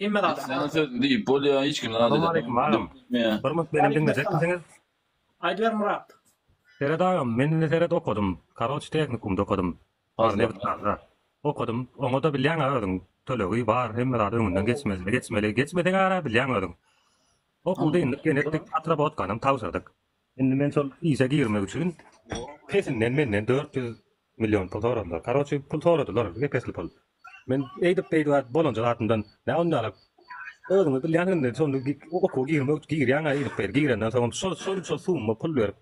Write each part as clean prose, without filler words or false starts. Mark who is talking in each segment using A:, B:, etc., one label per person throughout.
A: İmme da.
B: Sen söz deyip bol ya hiç kimden adet
C: Aleyküm ağam. Barmak benim dinleyecek misiniz?
A: Aydıver Murat.
C: Seret ağam, men seret okudum. Karoç teknikumda okudum. Okudum. Onu da bilýän ağadın. Töleği var, hem de öňünden geçmeli gara bilýän ağadın. Okudy indik, genetlik atrabot kanam tawsadyk. Indi men şol ise girmek üçin pesinden menden 400 milyon pul soradylar. Karoç pul soradylar, pesli pul. Men eýdip peýdi bolonja atyndan, ne ondalyp özüňi bilýän sonda oku girýän aýdyp ber girenden soň şol summa pul berip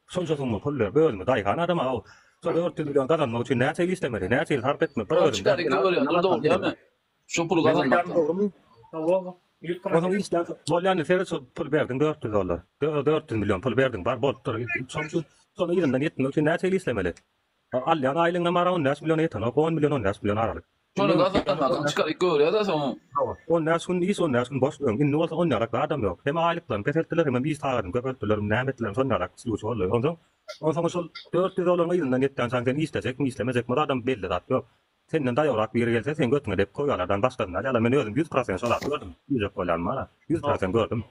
C: sonja summa pul berip özüňi daýgan adam aw. Şol 400 milyon kazanmak üçin näçe islemeli, näçe harp etme.
B: Çıkar doğru değil mi? Şu pulu kazanmak.
A: Tamam.
C: Onun işten bolýany seret pul berdin 400 dollar. 400 milyon pul berdin bar bolupdyr. Sonra ýerinden ýetmek üçin näçe islemeli. Alýan aýlygyna mara 10 milyon ýeten, 10 milyon 10 milyon aralyk.
B: Şunu kazanmak çıkar gör ya da sonra.
C: 10 gün boş döň. Indi bolsa 10 ýarak adam ýok. Hem aýlyklarym pesetdiler, hem biz taýdym, köpeltdiler, nämetler, son ýarak sluçy bolýar. Ondan şol 400 dollar ýerinden ýetden saň sen islemek mi islemezek mi adam belli zat ýok. Senden daýorak bir gelse sen götüňe dep koýarlardan başgalarına. Ýa men özüm 100% şolap gördüm. 100 bolýanmara. 100% gördüm.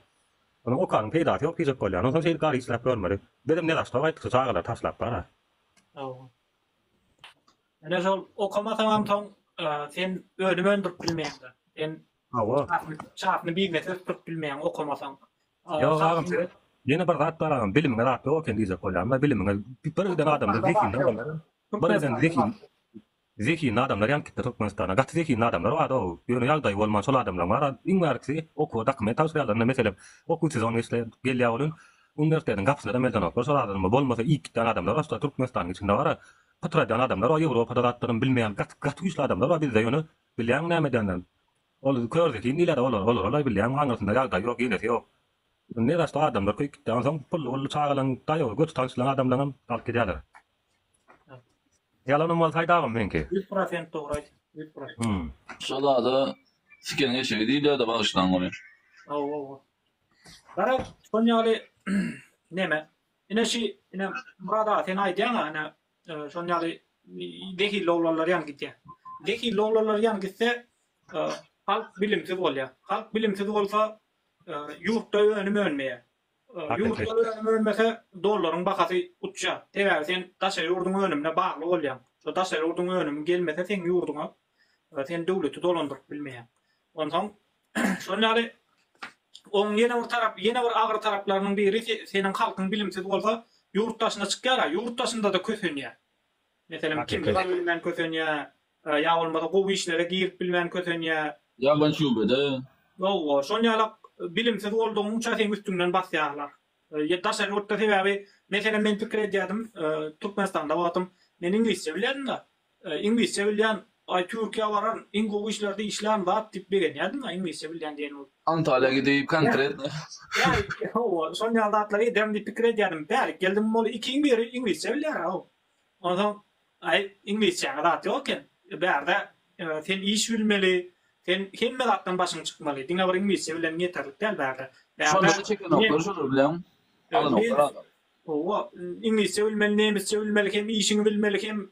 C: Onu okan peýda ýok, 100 bolýan. Ondan şeýle gary islap görmedi. Benim ne daşta aýtdy, çağalar taşlap bara.
A: Ene şol okamasaňam soň sen önüme öndürüp bilmeýäň. Sen çapny bir metre tutup bilmeýäň okamasaň.
C: Ýok agam seret. Ýene bir zat baragam, bilimiňe zat ýok endi diýjek bolýan. Bilimiňe bir adamda zeki adamlar ýan kitde Türkmenistana. Gat zeki adamlar var o. Ýöne ýagdaý bolman şol adamlar var. Iň barky oku dokument tawsiýalarynda meselem oku sezon işler gelýär bolun. Üniversiteden gapsyda meldan okur. Şol adamlar bolmasa iki tane adamlar var. Türkmenistan içinde var. Patradan adamlar var. Ýewropada zatlaryny bilmeýän gat güýçli adamlar var. Bizde ýöne bilýän nämedenler. Ol kördük. Indiler olar bilýän haňysynda ýagdaý ýok ýene ýok. Ne daşta adamlar köýükden soň pul çağalan daýo göt taşlanan adamlaryň alyp gidýärler. Yalanım var saydağım menki.
A: 100% doğru. 100%.
B: Şola da sikene şey değil ya da bağışlan onu.
A: Bara sonyalı neme? Ine burada sen aýdýan ana sonyalı deki lowlar ýan gitdi. Deki lowlar ýan gitse halk bilimsiz bolýar. Halk bilimsiz bolsa ýurtda önüme ölmeýär. Yurtda ölmese dollaryň bahasy uçýar. Teber sen daşa ýurduň önüne bagly bolýan. Şo daşa ýurduň önüne gelmese sen ýurduňa sen döwleti dolandyryp bilmeýän. Ondan şonýary oň ýene bir agyr taraplarynyň biri senin halkyň bilimsiz bolsa ýurtdaşyna çykýar, ýurtdaşynda da kösenýär. Meselem kim bilmän kösenýär, ýa bolmasa gowy işlere girip bilmän kösenýär.
B: Ýalan şubede.
A: Gowy şonýaly bilimsiz bolduğum uçak sen üstünden basýarlar. Daşa ýurtda sebäbi meselem men pikir edýärdim, Türkmenistanda wagtym men ingilisçe bilýärdim da. Ingilisçe bilýän Türkiýe baran iň gowy işlerde işlän zat dip berýärdim, ingilisçe bilýän diýen ol.
B: Antalya gidip konkret.
A: Ýa, şonýa zatlar edem dip pikir edýärdim. Bäri geldim bol ikiň biri ingilisçe bilýär. Ondan ingilisçe zat ýoken, bärde sen iş bilmeli. Sen hemme zatdan başyň çykmaly. Diňe bir ingilisçe bilen ýeterlik däl bärde.
B: Şonda çeken oklar şol bilen. Alyn oklar.
A: O ingilisçe bilmeli, nemisçe bilmeli, hem işini bilmeli, hem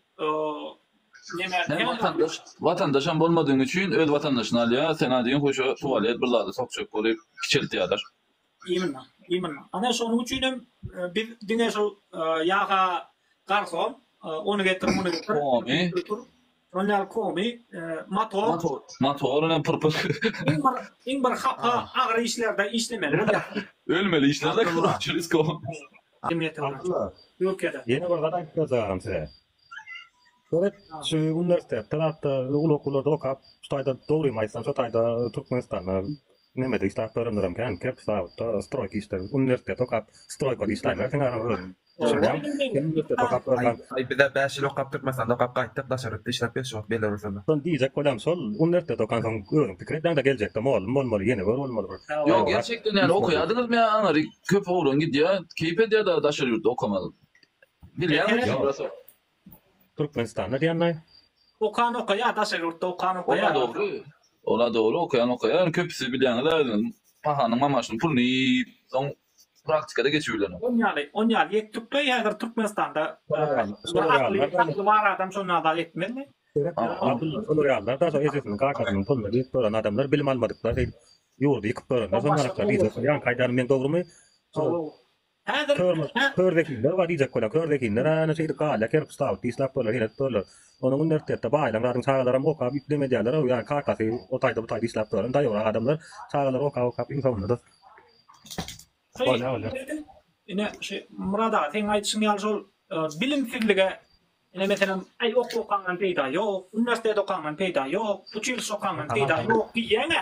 B: vatandaşan bolmadyň üçin öz vatandaşyny alýar, sen adyň hoşa tuvalet birlady sokçak bolyp kiçeltýärler.
A: Iýmin. Ana şonuň üçin bir diňe şol ýaga garson, onu getirip bunu getirip. Onlar komi,
B: motor ne pırpır.
A: İn bir hapa ağır işlerde işlemeli.
B: Ölmeli işlerde kuruluşuruz ko.
A: Yok ya.
C: Yeni bir kadar kazanım size. Şöyle şu üniversite tarafta ulu okullarda okap, şurada doğru maysan, şurada Türkmenistan'da ne de işte öğrenirim kan, kep sağda strojk işte üniversite okap, strojk işler, sen ararım.
D: Ay bir de 5 yıl okap Türkmenistan'da okap qaytyp daşarıpda işlep ýaşap Belarus'da.
C: Son diýjek bolam sol üniversite okansaň öňüň pikirden de geljekde mol ýene bolmaly.
B: Ýok gerçekden yani okuýadyňyz mı anary köp oğlan gidýär, keypedýär da daşary ýurtda okamady. Bilýärmi burası?
C: Türkmenistan'da diýenler.
A: Okan okuýar, daşary ýurtda okan okuýar.
B: Ola doğru okuyan köpüsü bilýänler. Pahanyň mamaşynyň puluny soň praktikada geçiyorlar.
A: On ýaly ýetipdi, ýa-da Türkmenistanda var adam şonu da etmeli.
C: Olur yallar da sonra ezesinin kakasının pulunu deyip böyle adamlar bilim almadıklar değil. Yurdu yıkıp böyle. Sonra diyecek yan kaydarım ben doğru mu?
A: Häzir
C: Kördekiler var diyecek kola. Kördekiler ana şeydi kala kerp stav dislap böyle hilet böyle. Onun ünertette bağlan radın sağlarım o kabit demediler o yani kakası o tayda bu tayda dislap böyle. Dayı adamlar sağlar o kabin savundu.
A: ine Murada sen aytışın ýaly şol bilimsizlige ine meselem ay okuýan peýda ýok, üniversitede okuýan peýda ýok, uçyl okuýan peýda ýok diýene.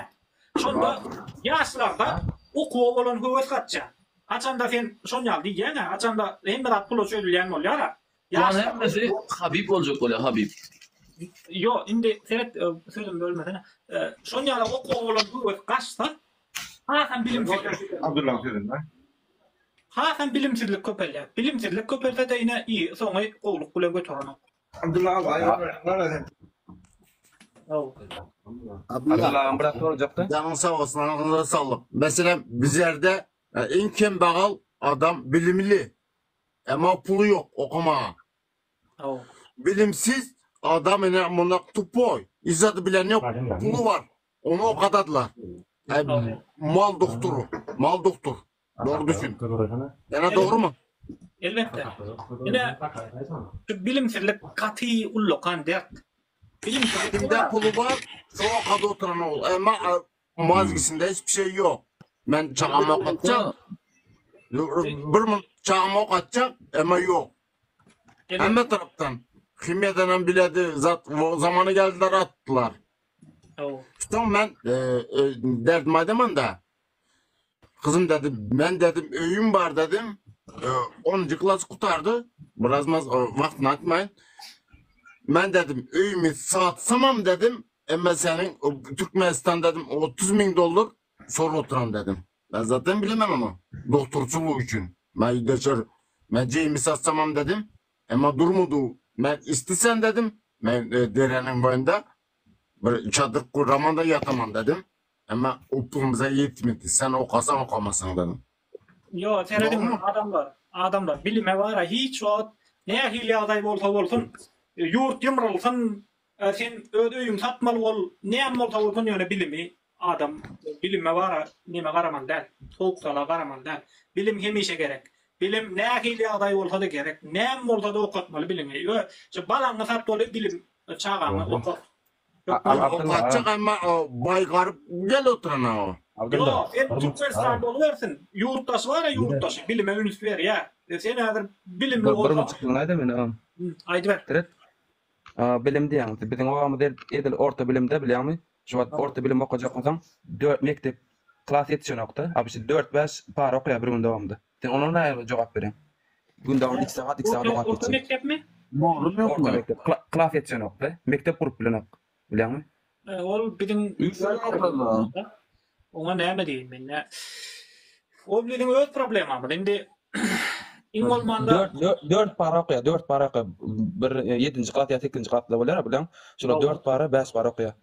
A: Şonda ýaşlarda okuw bolan höwes gatja. Açanda sen şonýal diýene, açanda hemmerat pulu söýülýän bolýar.
B: Yani hemmesi Habib olacak böyle Habib.
A: Yo, indi seret sözüm bölmeden. Şonýal okuw bolan höwes gatsa, hasan bilimsizlik.
D: Abdullah sözün ha.
A: Hasan bilimsizlik köpelýär. Bilimsizlik köpelse de ine iyi, soňy gowluk bilen götürenok.
D: Abdullah abi. Abdullah bırak soracaktı.
E: Canın sağ olsun, anasına sağlık. Mesela bizlerde en kembagal adam bilimli. Ama pulu yok okumaya. Bilimsiz adam yine buna tupoy. İzzadı bilen yok. Pulu var. Onu okadadılar. Mal doktoru. Mal doktor. Doğru düşün. Yani doğru mu?
A: Elbette. Ine bilimsizlik katy ullukan dert.
E: Bilimde pulu var. Çoğu kadı oturan ol. Ama mazgisinde hiçbir şey yok. Ben çağıma okatacağım. Bir min çağıma okatacağım ama yok. Hemen taraftan. Kimya denen biledi zat zamanı geldiler attılar. Sonra ben derdim adamın da. Kızım dedim, ben dedim öyüm var dedim. 10. klas kurtardı. Biraz vaktini atmayın. Ben dedim öyümü satsamam dedim. Ama senin Türkmenistan dedim $30.000 sonra oturan dedim. Ben zaten bilemem ama doktorçuluğu için. Ben geçer, ben ceyimi satsamam dedim. Ama durmadı. Ben istesen dedim. Ben derenin boyunda bir çadır kuramam da yatamam dedim. Ama okulumuza yetmedi. Sen okasan okamasın dedim.
A: Yo, seredim adamlar bilime var hiç o ne hili aday bolsa yurt yumrulsun sen ödüyüm satmalı ol ne bolsa bolsun ýöne bilimi adam bilime var neme garaman däl soğuksala garaman däl bilim hemişe gerek bilim ne hili aday bolsa da gerek ne bolsa da okatmaly bilimi şu balaňy sat bolup bilim çağamy okat.
E: Okatacak ama baygarıp gel oturan o.
A: Yo, sen Türkmenistan boluversin. Yurttaş var ya yurttaş. Bilime ünüs ver ya. Sen häzir bilimli
D: Bir
A: bolsa.
D: çıkılmaydı mı?
A: Aýdy ber.
D: Evet. Bilim diýäň. Bizim wagtymyzda edil orta bilimde bilýärmi? Şu wagt orta bilim okajak bolsaň 4 mektep klas ýetişenokda. Abi 4-5 para okuýar bir gün dowamında. Sen ona näme jogap berýän? Günde 2 saat
A: Orta
D: okap geçýär.
A: mektepmi?
B: Doğru yok mu?
D: Orta mektep klas ýetişenokda. Mektep gurup bilen ok. Bilýärmi?
A: Ol bizim
B: Yüksek ortada.
A: ona näme diýin men. O bilen öz problemam. Indi iň bolmanda
D: 4 para okuýar, 4 para okuýar. Bir 7-nji klas ýa 8-nji klasda bolar bilen. Şolar 4 para 5 para okuýar.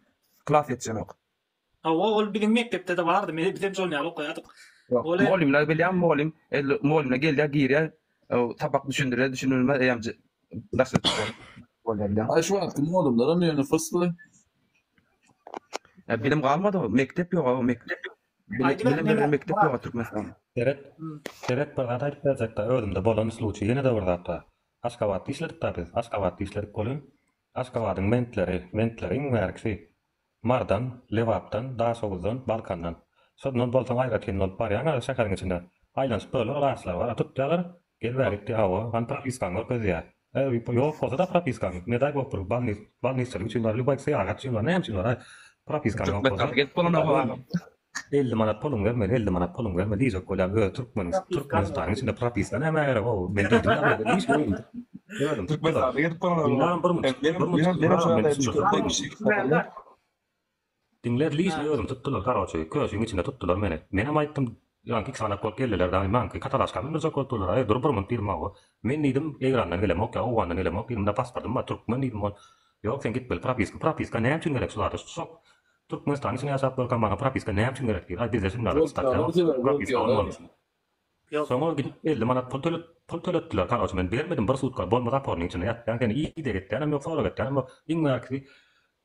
D: Klas ýetişenok.
A: ol bizim mektepde de bardy. Men bizim şonýal okuýardyk.
D: Molimler bilýän molimler gelýär girýär. Tabak düşündürme eýamjy. Ders etýär. Bolar.
B: Ay şu an kim oldumlar ama yani fıstığı.
D: Bilim galmady, mektep ýok, mektep. Bilim mektep ýok Türkmenistan.
C: Seret bir aday berjekde özümde bolan sluçy ýene de birdapda. Aşgabat işledik tabi. Aşgabat işledik bolun. Aşgabatyň mentleriň merksi. Mardan, Levapdan, Dasowuzdan, Balkandan. Şondan bolsaň aýratyn bolup barýan şäheriň içinde. Aýlanyp böyle raslar bar. Tutýarlar. Gelberik diýaw, han propiskan gözýär. Ýok, bolsa da propiskan. Ne da gopur, balnisçilik üçin bar, lübaýk seýagat üçin bar, näme üçin bar? Propiskan.
D: Türkmenistan gelip bolan
C: 50 manat pulum vermeli, 50 manat pulum vermeli. Diyecek kola Türkmenistan içinde propiskan hemen öyle o. Ben dedim ya böyle hiç değil.
D: Türkmenistan gelip bolan.
C: Bundan Dinler liis diyorum tuttular karoçayı. Köşün içinde tuttular beni. Benim ayıttım yani sana kol geldiler daha ben ki Katalaska ben de tuttular. Ay dur burmun firma o. Ben dedim egrandan gelem okya o andan gelem okya da pasportum var Türkmen dedim. Yok sen git bel propiska ne yaptın gerek sularda sok. Türkmenistan içine yasap bölkan bana propiska ne yaptın gerek diyor. Ay bizde şimdi propiska olmalı.
A: Yok.
C: Sonra gidip 50 manat pul töletdiler. Kardeş ben bermedim bir sutka bolma raporun içine yatdan seni iyi de gitti. Anam yok sonra gitti. Anam in marki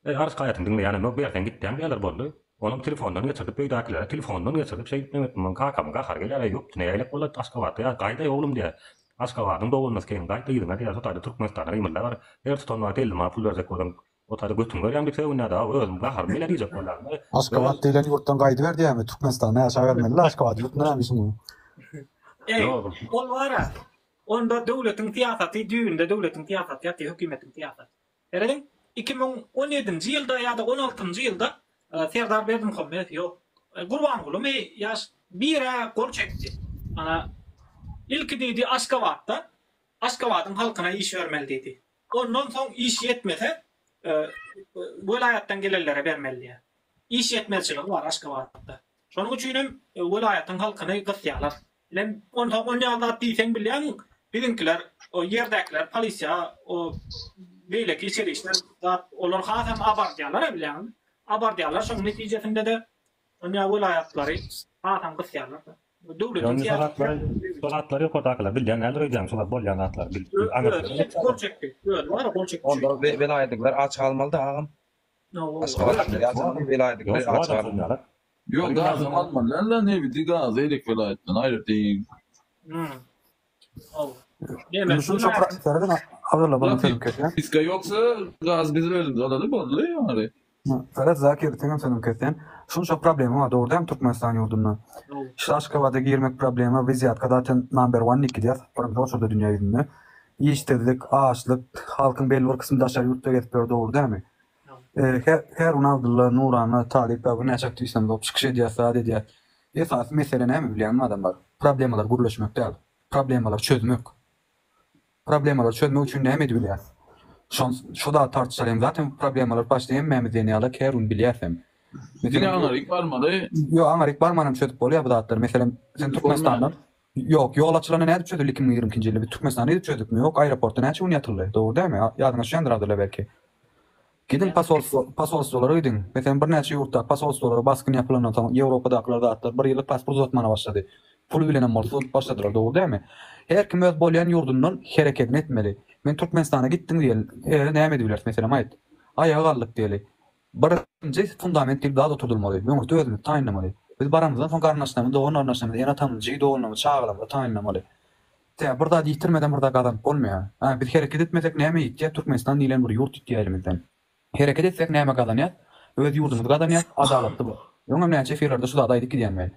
C: arız hayatın dinle yani yok berden gitti. Gelir boldu. Onun telefondan geçirip beydakiler telefondan geçirip şey evet men kakam kakar gelir yok. Ne elek bolat Aşgabat ya gayda oğlum diye. Aşgabat'ın doğulması keyin gayda yılına diye sotardı Türkmenistan'a yimler var. Her tutanlar 50 manat pul verecek olan o tadı götün görýän bir söwünä da özüm gahar bile diyecek bolar.
F: Aşgabat diýilen ýurtdan gaýdy berdi ýa-ni Türkmenistan'a ýaşa bermeliler. Aşgabat ýurtuna nämişim bu?
C: Yok.
A: Ol var. Onda devletin siyasaty, düýünde devletin siyasaty ýa-da hökümetin siyasaty. Eredin 2017-nji ýylda ýa-da 16-njy ýylda Serdar Berdimuhammedow ýok. Gurban bolum ýaş bire gol çekdi. Ana ilki diýdi Aşgabatda Aşgabatyň halkyna iş bermeli diýdi. Ondan soň iş ýetmese vilayatdan gelenlere bermeli. İş yetmezçilik var Aşgabatda. Şonuň üçin vilayatyň halkyny gysýarlar. Len ondan ýalda diýsen bilýän bizimkiler o ýerdekiler polisiýa o beýleki içerişler olar hasam abartýarlar bilýän. Abartýarlar şoň netijesinde de oňa vilayatlary hasam gysýarlar. Döwletin
C: Soratları kotaklar bilýän näler öýdäň solat bolýan atlar bil.
A: gol çekdi. Var gol çekdi.
D: Onda velayetlikler aç kalmalı da ağam. Aşgabat velayetlikler aç kalmalı.
B: Yok gaz alman lan ne bildi gaz elik velayetten ayrı değil.
F: Şunu çok rahatlardan Abdullah bana film kötü.
B: Fiska yoksa gaz bizim elimizde olalı boldu yani.
F: Ferhat Zakir teňem senem kötü. Şunu çok problemi var doğru hem Türkmenistan ýurdundan. İşte Aşgabat'a girmek problemi viziyatka zaten number 1 diýär. Birinji şurada dünýä ýüzünde. İşsizlik, açlyk, halkyň belli bir kysmy daşary ýurtda getip berdi doğru dämi? Her Abdullah Nurana Talip bu näçe tüýsem de çykyş edýär, edýär. Esas mesele näme bilýän adamlar? Problemler guruluşmak däl. Problemler çözmek. Problemler çözmek üçin näme edip bilýär? Şu da tartışalım zaten problemler başlayan Mehmet Ýaly Kerun bilýärsem.
B: Yine Amerik barmadı.
F: Yo Amerik barmanam çözüp bolýar bu datlar. Mesela sen Türkmenistandan yok yol açylanany näde çözüldü 2022-nji ýylda Türkmenistan näde çözükmi? Yok aeroportda näçe unyatyldy. Dogry dämi? Ýadyna şendiradiler belki. Gidin pasolstolary gidin. Mesela bir näçe ýurtda pasolstolary baskyn ýapylanyň soň Ýewropadaklar zatlar bir ýyllyk pasport uzatmana başlady. Pul bilen molsut başladylar. Dogry dämi? Her kim öz bolýan ýurdundan hereket etmeli. Men Türkmenistana gitdim diýelim. Näme diýerler mesela maýt? Ayağa gallyk diýeli. Birinji fundament dil daha oturdulmaly. Öňürde özüni taýynlamaly. Biz baramyzdan soň garnaşnamy, dogan garnaşnamy, ýa-da tamyjy doganlamy çağırlamy taýynlamaly. Burada diýtirmeden burada gadan bolmaýar. Biz hereket etmesek näme ýetýär? Türkmenistan diýilen bir ýurt ýetýär elimizden. Hereket etsek näme gadanýar? Öz ýurdumyz gadanýar, adalatly bol. Öňem näçe ferlerde şu da aýdyk diýenmi?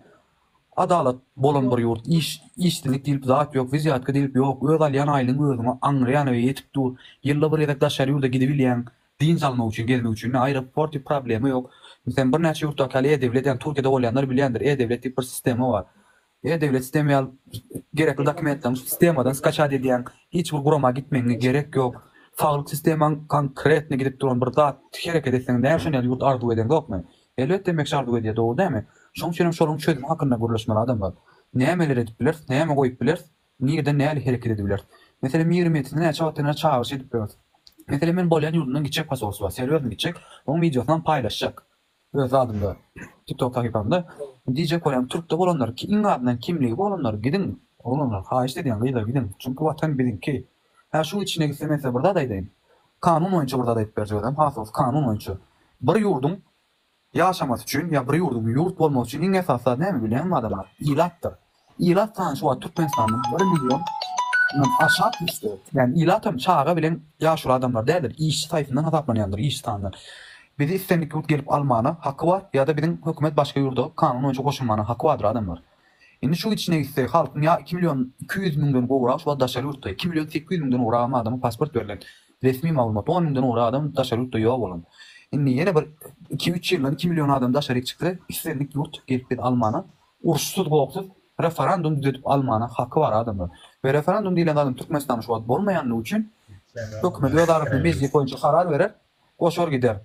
F: Adalat bolan bir ýurt, işçilik diýip zat ýok, viziyatka diýip ýok, öz alýan aýlyň özüňe aňraýan we ýetip dur. Ýylda bir ýerde daşary ýurda gidip bilýän, din salmak üçin, gezmek üçin aeroport problemi ýok. Sen bir näçe ýurtda kale devlet, ýani Türkiýede bolýanlar bilýändir. Devlet diýip bir sistemi bar. Devlet sistemi ýaly gerekli dokumentler sistemadan skaçat edýän, hiç bir gurama gitmeňe gerek ýok. Saglyk sistemiň konkretne gidip duran bir zat hereket etseň näme şol ýurt arzu eden dokmy? Elbetde demek arzu edýär, dogry dämi? Şoň üçin şoluň çözüm hakynda gurulmaly adamlar. Nämeler edip biler, näme goýup biler, nirde näle hereket edip biler. Mesela 20 metre näçe wagtyna çağırış edip biler. Mesela men bolýan ýurdundan gitjek pasos bar, serwerden gitjek, oň videosyny paýlaşjak. Öz adymda TikTok takipamda diýjek bolýan Türkde bolanlar ki iň adynyň kimligi bolanlar gidin, olanlar haýyş edýän gyýda gidin. Çünki watan bilinki. Şu içine gitse mesela burada da aýdyn. Kanun boýunça burada da aýdyp berjek adam, hasys kanun boýunça. Bir ýurdun yaşaması üçin ya bir ýurt bolmak üçin iň esasy näme bilýän adamlar? İlatdyr. İlat tan şu Türkmenistanyň 1 milyon aşağı düştü. Yani ilatam çağa bilen ýaşul adamlar dälir. İş taýfyndan hasaplanýandyr, iş tandan. Bizi istendik ýurt gelip almana hakkı var ya da bizim hökümet başka ýurda kanun boýunça goşulmana hakkı vardır adamlar. Indi şu içine gitse halkyň ya 2 milyon 200 miňden gowrak şu daşary ýurtda 2 milyon 800 miňden gowrak adama pasport berilen. Resmi maglumat 10 miňden gowrak adam daşary ýurtda ýok bolan. Indi ýene bir 2-3 ýyldan 2 milyon adam daşary çykdy. İstendik ýurt gelip almana urşsuz gowksuz referendum düzüp almana hakkı var adamlar. Ve referendum diýilen adam Türkmenistan şu wagt bolmaýanlygy üçin hökümet ýa-da meclis boýunça karar berer, goşar gider.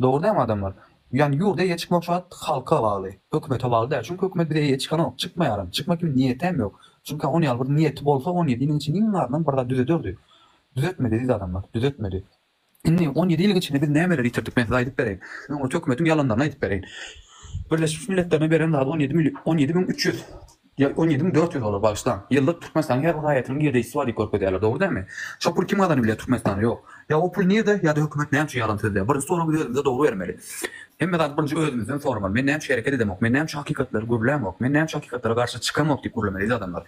F: Dogry dämi adamlar? Yani ýurda ýa çykmak şu wagt halka bagly, hökümete bagly däl. Çünki hökümet bire ýa çykan ok, çykmaýaram. Çykmak gibi niýetem ýok. Çünki ony ýaly bir niýeti bolsa, 17 ýylyň içinde iňlardan birde düzedirdi. Düzetmedi diýdi adamlar, düzetmedi. Indi 17 ýylyň içinde biz nämeler ýitirdik men size aýdyp bereyim. Öňe hökümetiň ýalanlaryny aýdyp bereyim. Birleşmiş Milletlerine beren 17.300 Ya 17.400 dolar baştan. Yıllık Türkmenistan her vilayetinin girdisi var diye ederler. Doğru değil mi? Şu pul kim adını bile Türkmenistan'da yok. Ya o pul nerede ya da hükümet ne yapıyor yalan söylüyor. Birinci soru bize doğru vermeli. Hem de birinci özümüzden sormalı. Men ne yapıyor hareket edemek. Men ne yapıyor hakikatleri gürlemek. Men ne yapıyor hakikatlere karşı çıkamak diye gürlemeliyiz adamlar.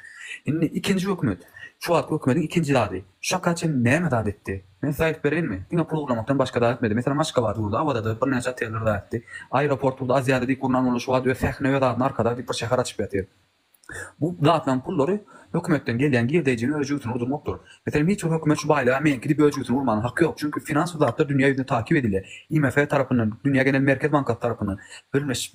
F: Şimdi ikinci hükümet. Şu an hükümetin ikinci dadı. Şakaçın ne mi dadı etti? Ben sayıp vereyim mi? Yine programlıktan başka dadı etmedi. Mesela Maşkabat burada, havada da bir neçe terler dadı etti. Aeroport burada Aziyadı deyip kurulan onu şu an ve fehne ve dağın arkada bir şehir açıp yatıyor. Bu dağıtılan pulları hükümetten gelen girdeyicinin ölçüsünü vurdurmaktur. Mesela hiç hükümet şu bayrağı emeğin gidip ölçüsünü vurmanın hakkı yok. Çünkü finans dağıtlar dünya yüzünde takip edilir. IMF tarafından, Dünya Genel Merkez Bankası tarafından,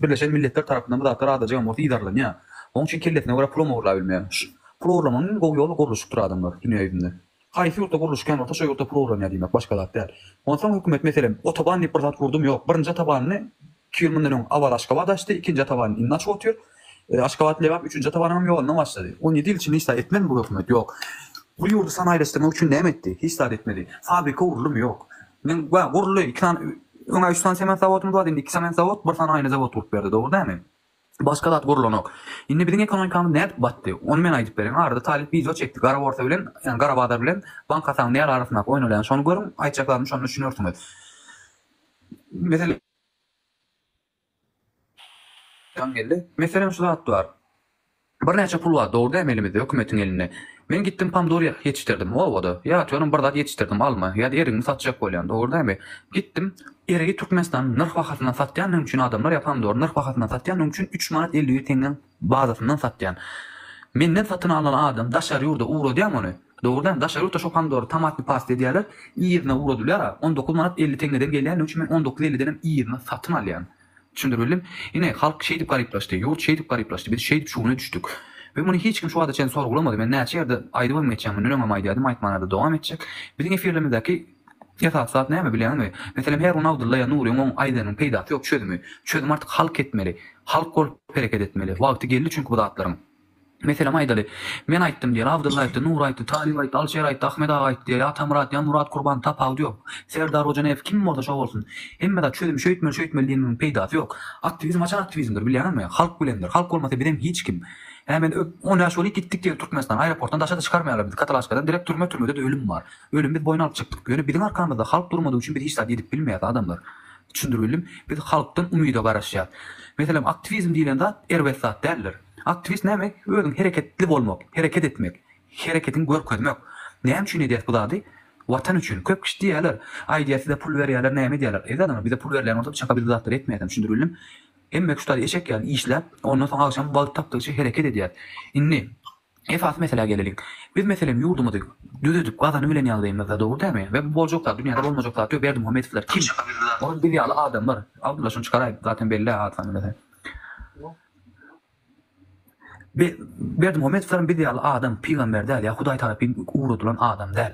F: Birleşen Milletler tarafından bu dağıtlar adacak amorti idarlanıyor. Onun için kelletine göre pul uğurlayabilmiyor. Pul uğurlamanın yolu kuruluştur adamlar dünya yüzünde. Hayfi yurtta kuruluşken orta şey yurtta pul uğurlanıyor demek başka dağıt değil. Ondan sonra hükümet mesela otoban bir dağıt kurdum yok. Birinci tabanını 2 yıl bundan aval Aşkabat açtı. İkinci tabanını İnnaç otuyor. Aşkabat Levap 3. tabanının yoluna başladı. 17 yıl içinde hiç etmedi bu hükümet yok. Bu yurdu sanayileştirmek için ne etti? Hiç etmedi. Fabrika kurulu mu yok? Ben kurulu 2 tane 3 tane sement zavotumuz var. 2 sement zavot, bir tane aynı zavot kurup verdi. Doğru değil mi? Başka da kurulu yok. Şimdi bizim ekonomikamız ne battı? Onu ben ayıp vereyim. Arada talip video çektik. Garaborta bilen, yani Garabağda bilen bankasan değer arasında oynayan. Şunu görün, ayıtacaklarını şunu düşünüyorsunuz. Mesela geldi. Mesela şu da var. Bir neçe pul var. Doğru değil mi elimizde hükümetin eline? Ben gittim pomidor yetiştirdim. O ovada. Ya diyorum burada yetiştirdim alma. Ya da yerini satacak böyle. Doğru değil mi? Gittim. Eriyi Türkmenistan nırh vakasından satyan için adamlar yapan doğru. Nırh vakasından satyan için 3 manat 50 tenge bazasından satyan. Menden satın alan adam daşar yurda uğra diye onu. Doğru değil mi? Daşar yurda şu pomidor tomatlı pasta diyorlar. İyi yerine uğradılar. 19 manat 50 tengeden gelen için ben 19.50'den iyi yerine satın alayan. Düşündürülüm. Yine halk şey deyip gariplaştı. Yurt şey deyip gariplaştı. Biz şey deyip şuğuna düştük. Ve bunu hiç kim şu anda için sorgulamadı. Ben ne yerde ayda mı edeceğim? Nürem ayda adım aytmanada devam edecek. Bizim efirlerimizdeki saat ne mi bilen mi? Mesela her Ronaldo'la ya Nuri onun aydanın peydatı yok çözümü. Çözüm artık halk etmeli. Halk kol hareket etmeli. Vakti geldi çünkü bu dağıtlarım. Mesela Maydalı, ben ayttım diye, Avdıl ayttı, Nur ayttı, Talib ayttı, Alşehir ayttı, Ahmet Ağa ayttı diye, Ata Murat, Yan Murat Kurban, Tapav diyor. Serdar Hoca Nev, kim orada şov olsun? Hem de çözüm, şöğütmeli diyenin peydatı yok. Aktivizm açan aktivizmdir, biliyor musun? Halk bilendir, halk olmasa bilem hiç kim. Hemen 10 yaş olup gittik diye Türkmenistan aeroporttan aşağıda çıkarmayalım biz. Katalaşka'dan direkt türmede de ölüm var. Ölüm biz boyun alıp çıktık. Yani bizim arkamızda halk durmadığı için biz hiç daha gidip bilmeyiz adamlar. Düşündürülüm. Biz halktan umuyla karışacağız. Mesela aktivizm diyen de ervesat derler. Aktivist ne demek? Özün hareketli olmak, hareket etmek, hareketin görkezmek. Ne için ediyet bu da adı? Vatan için. Köp kişi diyorlar. Ay size pul veriyorlar, ne mi diyorlar? Adamlar bize pul veriyorlar, orada çaka bir zatlar etmeyelim. Düşündürülüm. Emmek şu da eşek yani işler, ondan sonra akşam balık taptığı hareket ediyor. İnni. Esas mesela gelelim. Biz mesela yurdumuzu düzüdük, kazanı bilen yalıdayımızda doğru değil mi? Ve bu bolcuklar, dünyada olmayacaklar diyor, Berdi Muhammed'ler kim? Onun bir yalı adamlar. Abdullah şunu çıkarayım, zaten belli adam mesela. Berdi Muhammed'lerin bir yalı adam, peygamber değil ya, Huday tarafından uğradılan adam değil.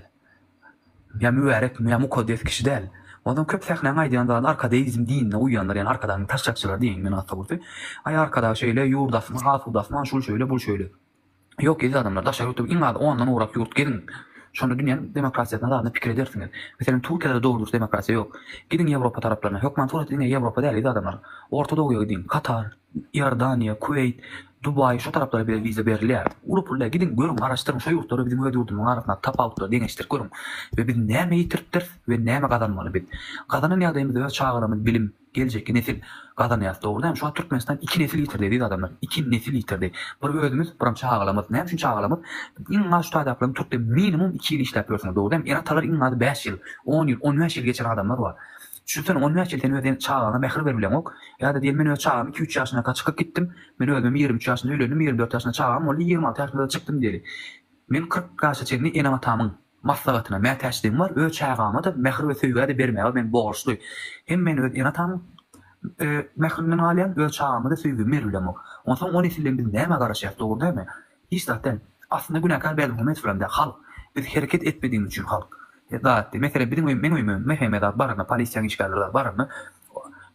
F: Ya mübarek, ya mukaddes kişi değil. O adam köp sahnen aydayanların arkadeizm dinine uyanlar yani arkadan taşacakçılar deyin ben hatta burada. Ay arkada şöyle yurdasın, hafudasın, şul şöyle, bul şöyle. Yok dedi adamlar daşar yurtta inandı o andan uğrak yurt gelin. Şu anda dünyanın demokrasiyasına da fikir edersiniz. Mesela Türkiye'de doğrudur demokrasi yok. Gidin Avrupa taraflarına. Yok mantıklı değil Avrupa değil adamlar. Orta Doğu'ya gidin. Katar, Yordanya, Kuveyt, Dubai şu taraflara bir vize verirler. Urupurlar gidin görün araştırın şu yurtları bizim öyle yurdumun arasında tapavutları dengeçtir görün. Ve biz neyme yitirttir ve neyme kazanmalı biz. Kazanan yadayımızda ve çağıramız bilim gelecek nesil kazanıyaz doğru değil mi? Şu an Türkmenistan 2 nesil yitirdi dedi adamlar. 2 nesil yitirdi. Bir ödümüz, bir çağıramız. Ne için çağıramız? İnna şu tadaklarım Türk'te minimum 2 yıl işletiyorsunuz doğru değil mi? Enatalar innadı 5 yıl, 10 yıl, 15 yıl geçen adamlar var. Düşünsene 15 yıl seni ödeyen çağına mehir verilen ok. Ya da diyelim ben öyle çağım 2-3 yaşına çıkıp gittim. Ben ödemem 23 yaşında öldüm 24 yaşında çağım oldu 26 yaşında çıktım diye. Ben 40 yaşa çekini enam atamın maslahatına məhtäçliğim var. Öyle çağıma da mehir ve sevgiye de vermeye ben borçluyum. Hem ben öyle atamın mehrinden alayan öyle çağıma da sevgiye verilen ok. Ondan sonra 10 nesilden biz neyme karışacak doğru değil mi? Hiç zaten aslında günahkar Berdi Muhammed falan da halk. Biz hareket etmediğimiz için halk. Dağıttı. Mesela benim uyumum, mehmedat barına, Palestina işgalleri barına.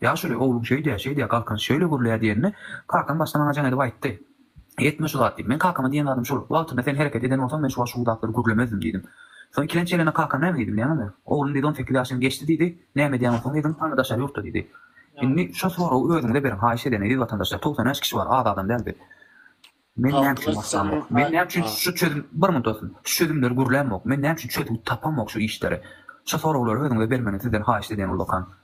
F: Ya şöyle oğlum şey diye kalkan şöyle gurulaya diyenine kalkan baştan anacan edip ayttı. Etme şu dağıttı. Ben kalkama diyen adam şu. Vaktinde sen hareket eden olsam ben şu dağıtları gurulamazdım dedim. Sonra ikilençelerine kalkan ne mi dedim yani mi? Oğlum dedi 18 yaşını geçti dedi. Ne mi diyen olsam dedim. Arkadaşlar yurtta dedi. Şimdi şu sonra o özümde benim haişe deneydi vatandaşlar. 90 kişi var. Ağda adam değil. Men näme üçin
E: Halkla
F: başlamok?
E: sen-
F: Men näme üçin
E: Ha.
F: şu çözüm bir minut olsun. Şu çözümleri gurlanmok. Men näme üçin çözüm tapamok şu işleri. Şu soruları özüňe bermeni sizden haýyş edýän ulakan.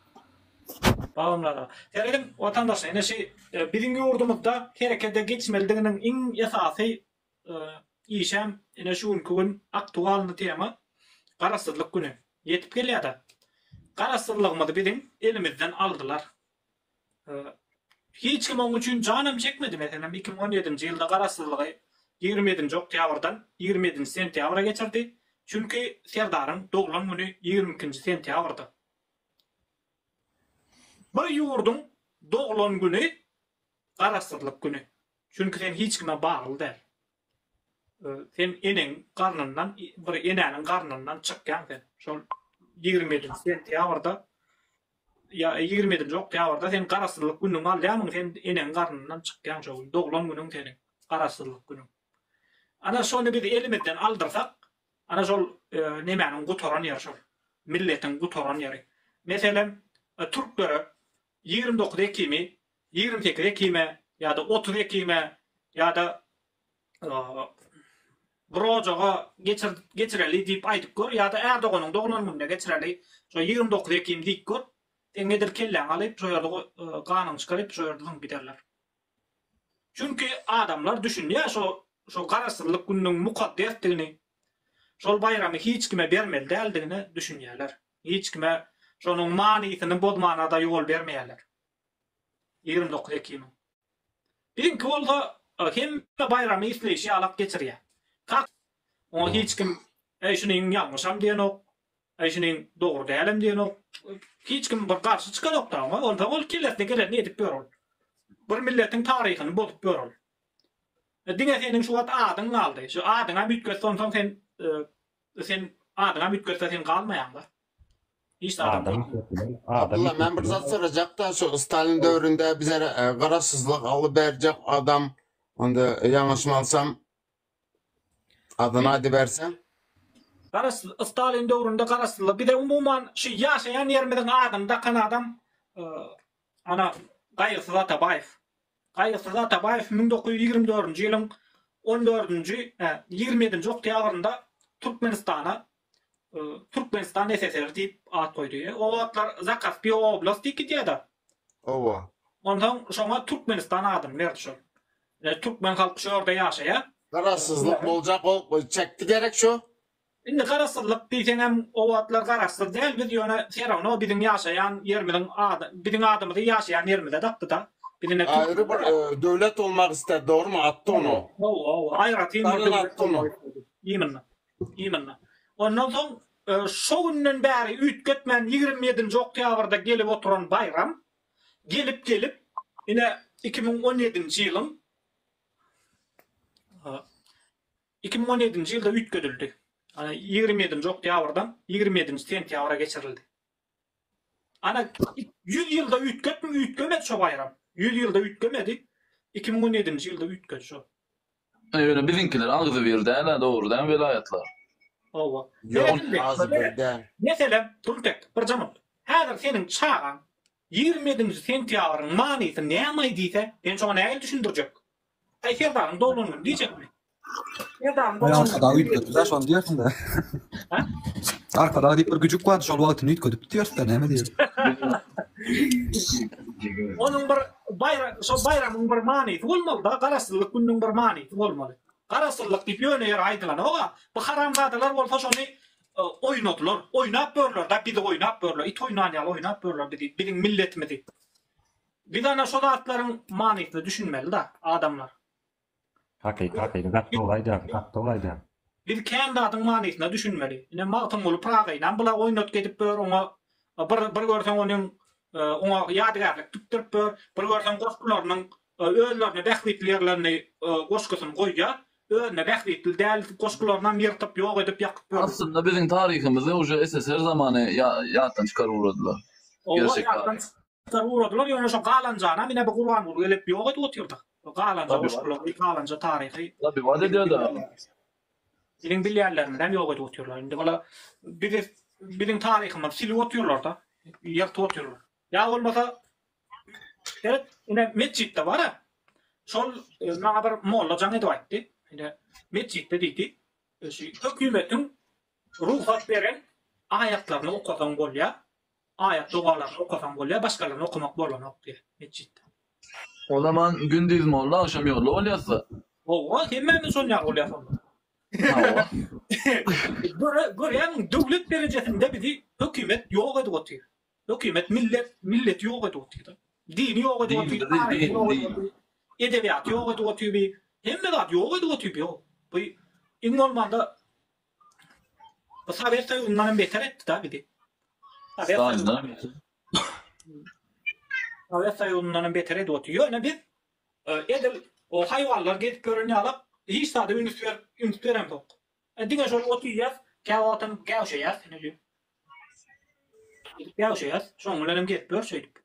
A: Bağımlara. Dedim vatandaş ene şey bizim yurdumuzda harekete geçmelidiginin en esasy işem ene şu gün aktualny tema garasızlyk günü. Yetip gelýär. Garasızlygymyzy bizim elimizden aldylar. Hiç kim onun üçün canım çekmedi mesela 2017-nji ýylda garasızlygy 27-nji oktýabrdan 27-nji sentýabra geçirdi. Çünkü Serdaryň doglan günü 22-nji sentýabrda. Bir yurdun doglan günü garasızlyk günü. Çünkü sen hiç kime bagly däl. Sen enen garnyndan bir enenin garnyndan çykýan sen. Şol 27 sentýabrda ya 27 oktýabrda sen garasızlyk günüň alýan, sen enen garnyndan çykýan şol doglan günüň senin garasızlyk günüň. Ana şonu biz elimizden aldyrsak, ana şol nemäniň gutoran ýeri şol. Milletiň gutoran ýeri. Meselem Türklere 29 Ekim'i, 28 Ekim'e ya da 30 Ekim'e ya da Brojaga geçireli diýip aýdyp gör ya da Erdoganyň doglan gününe geçireli şo 29 Ekim diýip gör. Eňedir kelläň alyp şo ýerde ganyň çykaryp şo ýerde biderler. Çünkü adamlar düşünýär şo garasızlyk gününiň mukaddesdigini, şol bayramy hiç kime bermeli däldigini düşünýärler. Hiç kime şonuň manysyny bozmanada ýol bermeýärler. 29 Ekim. Birinki bolsa hemme bayramy isleýişi alap geçirýär. Kak o hiç kim şunyň ýalňyşam diýen ok, şunyň dogry dälim diýen ok. Hiç kim bir garşy çykan ok da, onda ol kelletne gelen edip berol. Bir milletiň taryhyny bozup berol. Diňe seniň şu adyň aldy. Şu adyňa bütgöz sonsoň sen adyňa bütgözse sen galmaýanlar. Hiç adam.
E: Abdullah, ben bir zat soracak da şu Stalin dövründe bize garasızlık alıp verecek adam, onda yanlışmalsam adını hadi versen.
A: Stalin dövründe garasızlyk bir de umuman şu ýaşaýan ýerimiziň adamda kan adam ana Gaýrsyz Atabaýew. Gaýrsyz Atabaýew 1924-nji ýylyň 14-nji 27-nji oktýabrynda Türkmenistan SSR diýip at goýdy. O atlar Zakaspy oblast diýdi da.
E: Owa.
A: Ondan şoňa Türkmenistan adym berdi şol. Türkmen halky şu ýerde ýaşaýar.
E: Garasızlık boljak, o çekti gerek şu.
A: Indi garasızlyk diýsen hem o atlar garasız däl, biz ýöne Serowno biziň ýaşaýan ýerimiziň biziň adymyzy ýaşaýan ýerimizde dapdy da. Birine
E: Ayrı bir devlet olmak ister, doğru mu? Attı onu.
A: Aýratyn
E: Taryň attı onu.
A: Ýeminna. Ondan soň şo günden bäri ütgetmän 27-nji oktýabrda gelip oturan bayram gelip ine 2017-nji ýylyň 2017-nji ýylda ütgedildi. Ana 27-nji oktýabrdan 27-nji sentýabra geçirildi. Ana 100 ýylda ütgemedi şo bayram. 100 ýylda ütgemedi. 2017-nji ýylda ütgedi şo.
B: Öyle bizimkiler algıdı bir de doğrudan velayetler.
A: Owa.
E: Yok, az birden.
A: Mesela Turtek, bir zaman. Häzir senin çağan 27-nji sentýabryň manysy näme diýse, ben şoňa näme düşündirjek? Serdaryň doglanyn diýjekmi? Serdaryň doglanyn.
F: Arkada ütkötüp şonu diýersiň da.
A: Ha?
F: Arkada diýip bir güjük bar, şol wagtyny ütkötüp diýersiň da näme diýer?
A: Onun bir bayramyň bir manysy bolmaly da, garasızlyk günüň bir manysy bolmaly. Garasızlyk diýip ýöne aýdylan oga, bu haramzadalar bolsa şonu oýnadylar, oýnap berler da, biz oýnap berler, it oýnanýar, oýnap berler diýip, biziň milletimizi. Biz ana şo zatlaryň manysyny düşünmeli da adamlar.
C: Hakyky, gatda olaydy.
A: Biz kendi adyň manysyny düşünmeli. Ine magtym bolup Pragaýdan bular oýnap gedip ber, oňa bir görseň onuň oňa ýadygarlyk tutdurup ber, bir görseň goşgularynyň özlerine bähritlerlerini goşgusyny goýýar. Önüne bähritli däl goşgularyndan ýyrtyp ýok edip ýakyp ber.
B: Aslında bizim tarihimizi уже SSR zamanı ýatdan çykaryp uğradylar.
A: Gerçekten. Uğradılar ýöne şo galanjana mine bir Gurban ulugy gelip ýok edip otyrdy. Galanja goşgulary, galanja taryhy.
B: Tabii wada diýär da.
A: Biziň bilýärlerinden ýok edip otyrlar. Indi bala biziň taryhymyzy silip otyrlar da. Ýertip otyrlar. Ya bolmasa evet, ine mescitde var ha. şol maňa bir molla jaň edip aýtdy. Ine mesjitde diýdi. Hökümetin ruhsat beren ayatlaryny okasan bolýa. Ayat dualaryny okasan bolýa, başgalaryny okumak bolanok diýdi mesjitde.
B: O zaman gündüz molla akşam yollu olyasa.
A: O hemmämiz şol ýa bolýar sonda. Görýän döwlet derejesinde bizi hökümet ýok edip otyr. Hökümet millet ýok edip otyr. Dini ýok edip otyr. Edebiýat ýok edip otyr. Hemme zat ýok edip otyr. Bu iň bolmanda bu Sovet Soýuzynyň beter etdi da bizi. Sovet Soýuzynyň beter edip otyr. Ýöne biz edil o hayvanlar gelip görünýär alıp hiç sade ünlüsüren yok. Diňe şol otyýas, käwatyn käwşeýas, näje. Käwşeýas, şoň bilen gelip görşeýdik.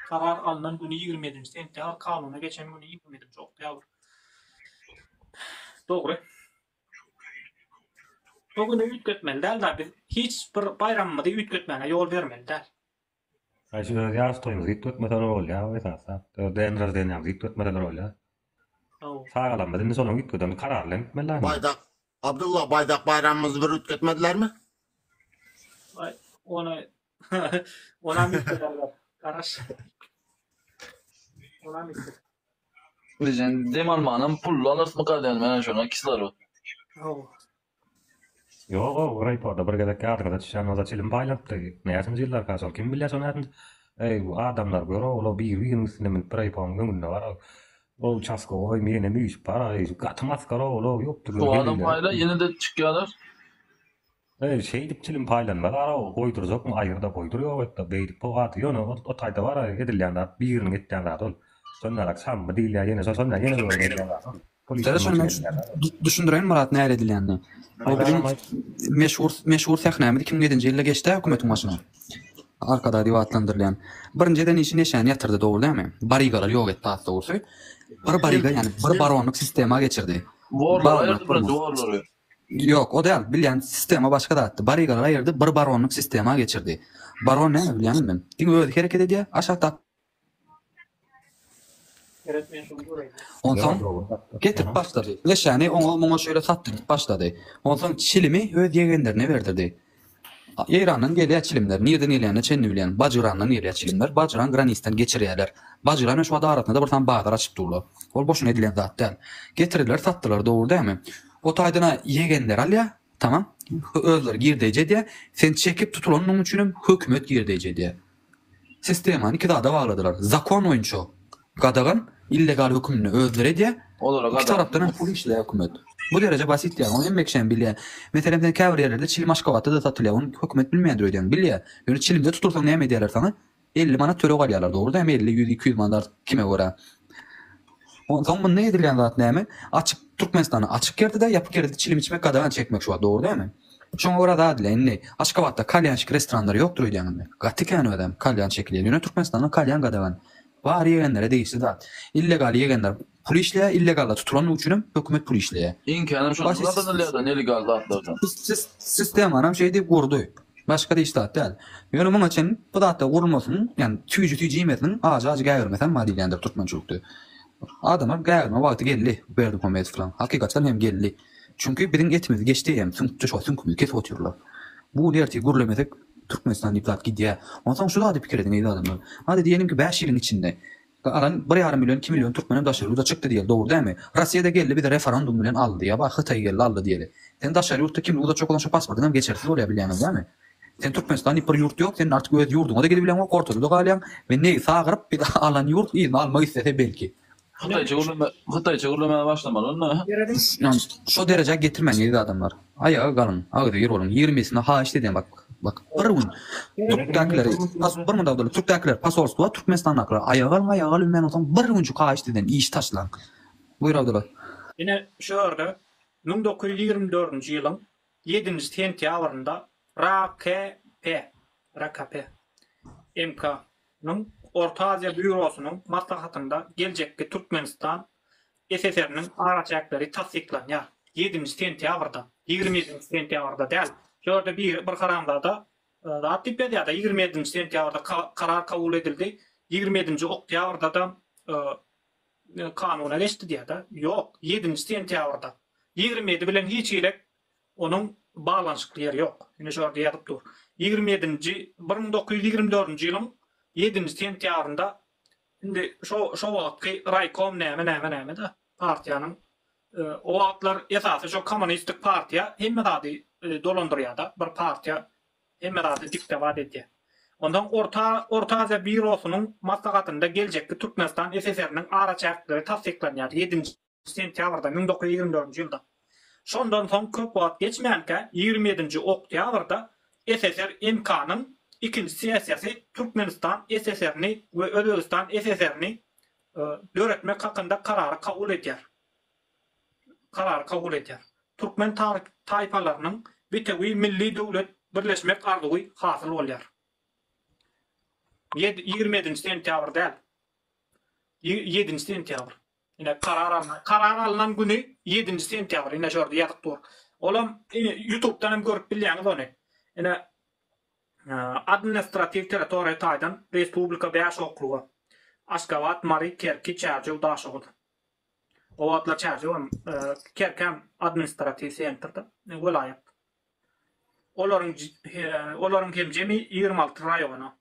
A: Karar alınan günü 27 sentябрь, kanuna geçen günü 27 çok ýawr. Dogry. O günü ütgetmeliler da biz hiç bir bayramymyzy ütgetmäge ýol bermeliler.
C: Şu yarış toyumuz git tutmadan ol esasa. Denler denýär git tutmadan ol ya. Sağalanmadan sonra git tutan kararlan gitmeliler.
E: Baydak, Abdullah Baydak bayramımızı bir ütgetmediler mi?
A: Ona mitlerler. Karaş. Ona mitler.
B: Diyeceğim demalmanın pullu alırsın kadar ben şuna kisler o.
C: Yok o raporda bir gedek ýardyga çyşan çilim paýlapdy. Näçe ýyllar gasol kim bilýär şonu? Bu adamlar görä ola bir üstüne min praypam günde var. O çasko oy mene müýüş para gatmas gara ola ýokdur.
B: O adam payla yine de çıkýarlar.
C: Şey dip çilim paýlanma gara o goýdurjak mı aýyrda goýduruyor wetde beýdik pogat ýöne o taýda var edilýär biriniň etýär ol. Sonnarak sam diýilýär ýene sonnarak ýene görýär.
F: Tere şonu men düşündireýin Murat näle edilýänini. O bizim meşhur sähnämiz 2007-nji ýylda geçdi hökümetiň başyna. Arkada diýip atlandyrylýan. Birinciden işini eşäni ýatyrdy, dogry dämi? Barigalar ýok etdi atdy bolsa. Bir bariga ýani bir baronlyk sistema geçirdi.
B: Warlar aýyrdy bir warlar.
F: Yok, o değil. Bilýän sistema başga datdy. Barigalar aýyrdy, bir baronlyk sistema geçirdi. Baron näme bilýän men? Diň özi hereket edýär, aşagda. Ondan getirip başladı. Leşani ona şöyle sattırıp başladı. Ondan çilimi öz yegenlerine verdirdi. İran'ın gelýär çilimler, nereden gelýärine çenni bilýän. Bajyrandan gelýär çilimler, Bajyran granisten geçirýärler. Bajyran şu adaratynda bir tane bagdar açyp durlar. Ol boşuna edilen zat değil. Getirdiler, sattılar, doğru değil mi? O taýdyna yegenler alýa, tamam. Özleri girdeýje diye, sen çekip tutulanın üçin hökümet girdeýje diye. Sistemany iki dada bagladylar. Zakon oýunçy. Gadagan illegal hükümünü özleri diye iki taraftan pul işle hükümet. Bu derece basit yani. Onu emekşen bilýär. Mesela sen käbir ýerlerde çilim aşgabatda da satylýar. Onu hükümet bilmeýändir öýden bilýär. Ýöne çilimde tutursaň näme diýerler sana? 50 manat töre galýarlar, dogry da 50 100 200 manat kime görä. Ondan bu ne edilýän zat näme? Açyk Türkmenistany açyk ýerde ýapyk ýerde çilim içmek gadagan çekmek şu dogry dämi? Şoňa görä da dileýin. Aşgabatda kalýanşyk restoranlar ýokdur öýdäňinde. Gatykan adam kalýan çekilýär. Ýöne Türkmenistanyň kalýan gadagan. Var yegenlere değişti zat. Illegal yegenler pul işleýär, illegalla tutulan üçin hökümet pul işleýär.
B: İmkanı şondan alýar, illegal zatlardan.
F: Sistem anam şey diýip gurdy. Başga diýişdi däl. Ýöne muňa üçin bu zatda gurulmasyn, ýani tüýji ýemetiniň aja gäýirmesen ma diýilýändir turtmançylykdy. Adamlar gäýirme wagty geldi, berdi komet falan. Hakykatdan hem geldi. Çünkü bizim etimiz geçdi hem sünkümüz kesip oturlar. Bu derti gurulamedik Türkmenistan diplomat gidýär. Ondan şu da pikir edin adamlar. Hadi diýelim ki 5 ýylyň içinde aran 1,5 milyon 2 milyon Türkmenem daşary da çykdy diýil, dogry dämi? Russiýada geldi bir de referendum bilen aldy ýa bax Hytaý geldi aldy diýeli. Sen daşary ýurtda kim uda çok olan şu pasportdan geçersiz bolýar bilýäňiz dämi? Sen Türkmenistan bir ýurt ýok, sen artyk öz ýurduňa da gidip bilen ortada galýan we ne sagyryp bir alan ýurt ýyny almak istese belki.
B: Hytaý çögürlemeye başlamaly, ondan.
F: Şu derece getirmän ýedi adamlar. Ayağa galın, agdy ýer bolun. 20'sine ha işte diýen bak bir gün Türkdäkiler bir munda boldy. Türkdäkiler pasolstwa Türkmenistannaklar ayağa galyn men otam bir gün şu ha işte diýen iş taşlan. Buyur Abdullah.
A: Yine şu ýerde 1924-nji ýylyň 7-nji sentýabrynda RKP MK-nyň Orta Aziya Bürosunyň maslahatynda geljekki Türkmenistan SSR-niň araçaklary tasdiklanýar. 7-nji sentýabrda, 27-nji sentýabrda däl. Şurada bir karamlarda Atipediýada 27-nji sentýabrda karar kabul edildi. 27-nji oktýabrda da kanuna geçti diye da. Yok. 7. sentyabrda. 27 bilen hiç ilek onun bağlanışıklı yeri yok. Yine şurada yazıp dur. 1924 yılın 7. sentyabrında şimdi şu vakti Raykom näme da partiyanın o atlar esası şu komünistik partiya hemme dady dolandırıyor da bir partiya hemme dady dikte dedi. Ondan Orta Azia Bürosunun maslahatında gelecekti Türkmenistan SSR'nin araçakları tasdiklanıyor 7. sentyabrda 1924 yılda. Şondan son köp wagt geçmeýänkä 27. oktyabrda SSR imkanın ikinci siyaseti Türkmenistan SSR'ni ve Özbekistan SSR'ni döretmek hakkında kararı kabul eder. Türkmen tayfalarının bitewi milli döwlet birleşmek arzuwy hasyl bolýar. 27. sentyabr değil. 7. sentyabr. Yine karar alınan günü 7. sentyabr. Yine şurada yazıp dur. Olam YouTube'dan hem görüp bilýäňiz onu. Yine administrativ territoriýa taýdan Respublika 5 okrugy. Aşgabat, Mari, Kerki, Çerçew, Daşoğlu. O atlar Çerçew Kerkem administrativ centerda vilayet. Olaryň hem jemi 26 raýona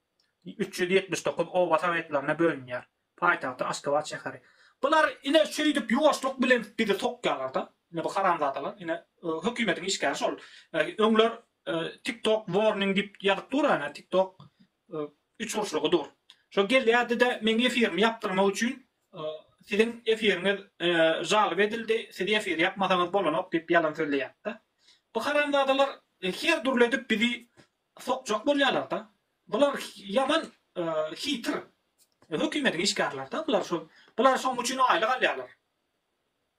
A: 379 oba sovetlerine bölünýär. Paýtagty Aşgabat şäheri. Bular ine şeýdip ýuwaşlyk bilen bizi sokýarlar-da. Ine bu haramzadalar, ine hökümetiň işgäri şol. Öňler TikTok warning dip ýazyp durana TikTok 3 dur. Şo gelýärdi-de men efirimi ýapdyrmak üçin sizin efiriňiz jalyp edildi. Siz efir ýapmasaňyz bolanok dip ýalan söylýär-de. Bu haramzadalar her durledip bizi sokjak bolýarlar-da. Bular yaman hitir. Hökümetiň işgärler-de bular şoň üçin aýlyk alýarlar.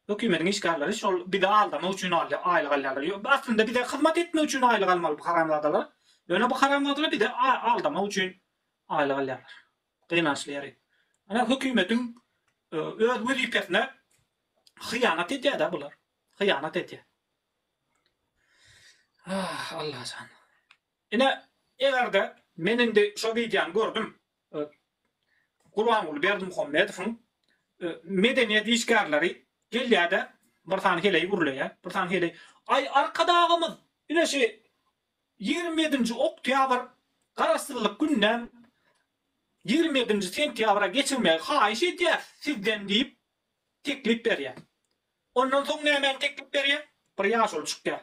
A: Hökümetiň işgärleri şol bir de aldama üçin aýlyk alýarlar. Aslında bir de hyzmat etmek üçin aýlyk almaly bu haramzadalar. Ýöne bu haramzadalar bir de aldama üçin aýlyk alýarlar. Gynançlary. Ana hökümetiň öz wezipesine hyýanat edýär-de bular. Hyýanat edýär. Allah can. Ine egerde menin de şo videony gördüm. Gurbanuly Berdimuhammedowyň medeniýet işgärleri gelýärde bir tane heleyi gurulýar. Bir tane heleyi ay arkadagymyz ine şey 27. oktябr garaşsyzlyk günden 27. sentyabra geçirmeye haýyş edýär sizden diýip teklip berýär. Ondan soň näme teklip berýär? Bir ýaşul çykýar.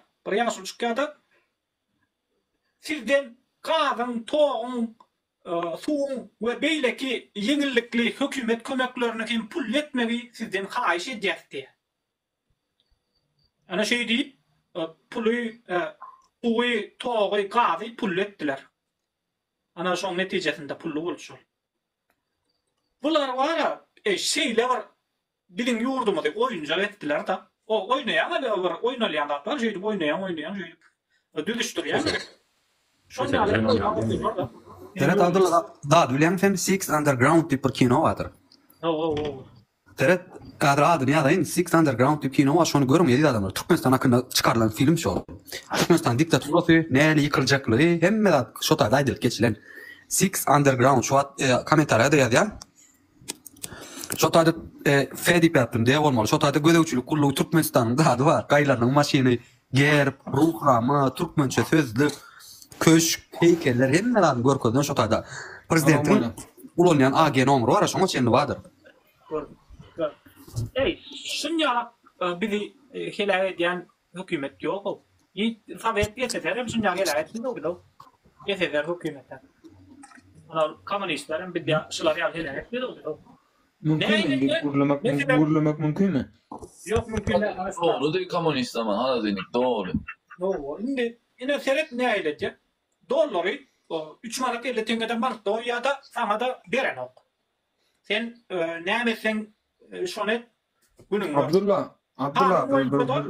A: Sizden gazyň, toğuň, suwuň we beýleki ýeňillikli hökümet kömeklerini hem pul etmegi sizden haýyş edýär diýär. Ana şey diýip puly, suwy, toğy, gazy pul etdiler. Ana şoň netijesinde pullu bolşul. Bular wara şeýle var. Biziň ýurdumyzda oýunjak etdiler da. O oýnaýan da bar, oýnalýan da şeýle oýnaýan şeýle. Düdüşdirýän. Şoňa
F: Teret Abdullah da dülýän hem Six Underground diýip bir kino batyr. Teret adı ya da Six Underground diýip kino var. Şonu görüm ýedi adamlar. Türkmenistan hakkında çıkarılan film şo. Türkmenistan diktaturasy näle ýykyljakly hemme şo taýda aýdylyp geçilen Six Underground şu kommentaryada ýazýan. Şo taýda Fedip ýapdym diýip bolmaly. Şo taýda gödäwçilik gullugy Türkmenistanyň dady bar. Gaýlarynyň maşyny, gerb, ruhramy, türkmençe sözlük, köşk, heykeller hemme görkezden şo taýda. Prezidentiň ulanýan AG nomry bar, şoňa çenli badyr.
A: Şunja bizi helal edýän hökümet ýok. Sovet ýetirler şunja helal etdi. Ýetirler hökümetler. Ana komünistlerin bir de şular helal etdi.
G: Gurulamak mümkün mü?
A: Yok mümkün değil.
B: Doğru değil komünist zaman hala dedik doğru.
A: Doğru. Yine seret ne ailece? Doları 3 marka 50 tengeden var. Doğru ya da sana da beren ok. Sen ne mesela şunu günün var.
G: Abdullah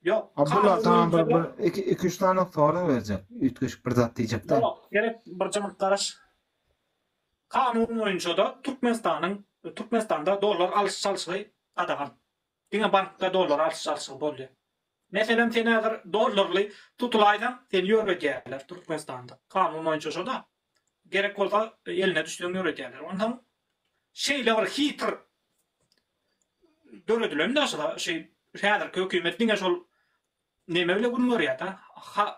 A: Yok.
G: Abdullah tamam 2-3 tane soru verecek. Ütküş bir zat diyecek de.
A: Yok. Gerek bir zaman karaş. Kanun boyunca da Türkmenistan'da dolar alış-salyşy adagan. Diňe bankda dolar alış-salyşy bolýar. Meselem sen eger dolarly tutulaýdan sen ýöredýärler Türkmenistanda. Kanun boýunça şo da gerek bolsa eline düşdüň ýöredýärler. Ondan şeýle bir hitir döredilem de aşağı häzirki hökümet diňe şol neme bile gülmör da.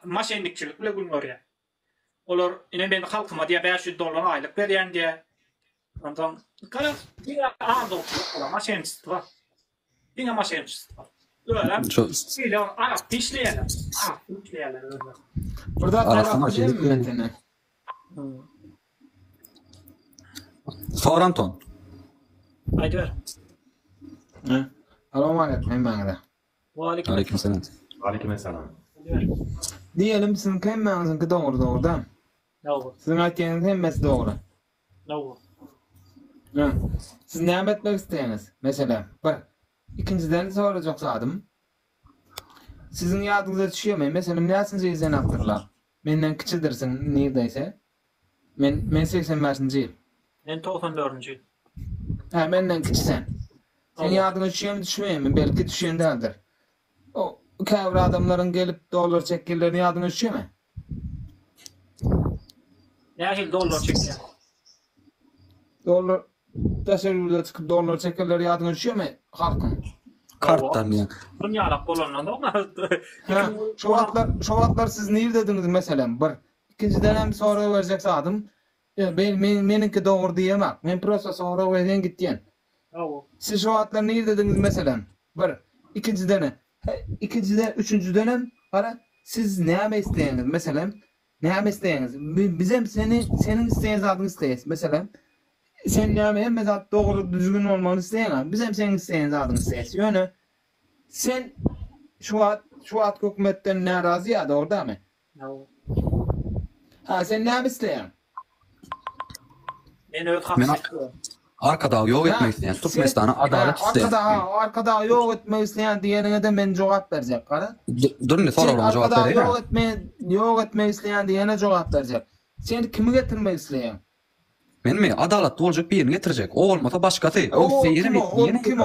A: Maşenlikçilik bile gülmör ya. Olar ine ben halkyma diye $500 aylyk berýän diye. Ondan kara diňe ağzı olar maşençilik var. Diňe maşençilik var. Öyle. Şeýle arap işleýärler. Arap işleýärler öyle.
G: Burada
F: Arasına
G: taraf
F: şeylik
G: değil mi metene?
F: Soranton.
A: Haydi ver.
G: Hı. Alam aleyküm bana.
A: Waleyküm
F: Aleykümselam.
C: Aleykümselam.
G: Diyelim sizin kemmenizin doğru da.
A: No.
G: Sizin aytýanyňyz hemmesi doğru.
A: No.
G: Hı. Siz näme etmek isteýäňiz? Mesela, bir ikinciden sorajak sadım. Sizin ýadyňyza düşýärmi? Mesela näsini izlen atdyrlar? Menden kiçidirsin nerdeýse. Men 85-nji ýyl.
A: Ben 94-nji.
G: Ha, menden kiçisen. Sen
A: Allah.
G: ýadyňa düşýärmi, düşmeýärmi? Belki düşýändir. O käbir adamlaryň gelip dolar çekýärlerini ýadyňa düşýärmi?
A: Nähil dollar çekýär.
G: Dolar teşekkürler çıkıp dolar çekýärleri ýadyňa düşýärmi? Halkyň.
F: Karttan ya.
A: Dünýalak bolanlar da
G: Ha, şu wagtlar siz näme dediniz meselem? Bir ikinciden hem sonra verecek sadım. Meninki doğru diýemem. Men prosa sonra weden gitýän.
A: No.
G: Siz şu wagtlar näme dediniz meselem? Bir ikinciden, üçüncüden hem ara siz näme isteýäňiz meselem? Näme isteýäňiz? Bizem senin isteýän zadyň isteýäs meselem. Sen näme hem zat doğru düzgün bolmagyny isteýän, bizem senin isteýän zadyň isteýäs. Ýöne sen şu wagt hökümetten narazy ýa dogry.
A: No.
G: Ha, sen näme isteýän?
A: Men öz haksyzlyk.
F: Arkada ýok etmek isteýän Türkmenistana adalet isteýär.
G: Arkada ýok etmek isteýän diýerine de men jogap berjek, gara.
F: Durun soragyma jogap
G: Arkada
F: berýär.
G: ýok etmek isteýän diýene jogap berjek. Sen kimi getirmek isteýän?
F: Men adalet boljak birini getirjek. O bolmasa başgasy. O seýerim etdiýeni.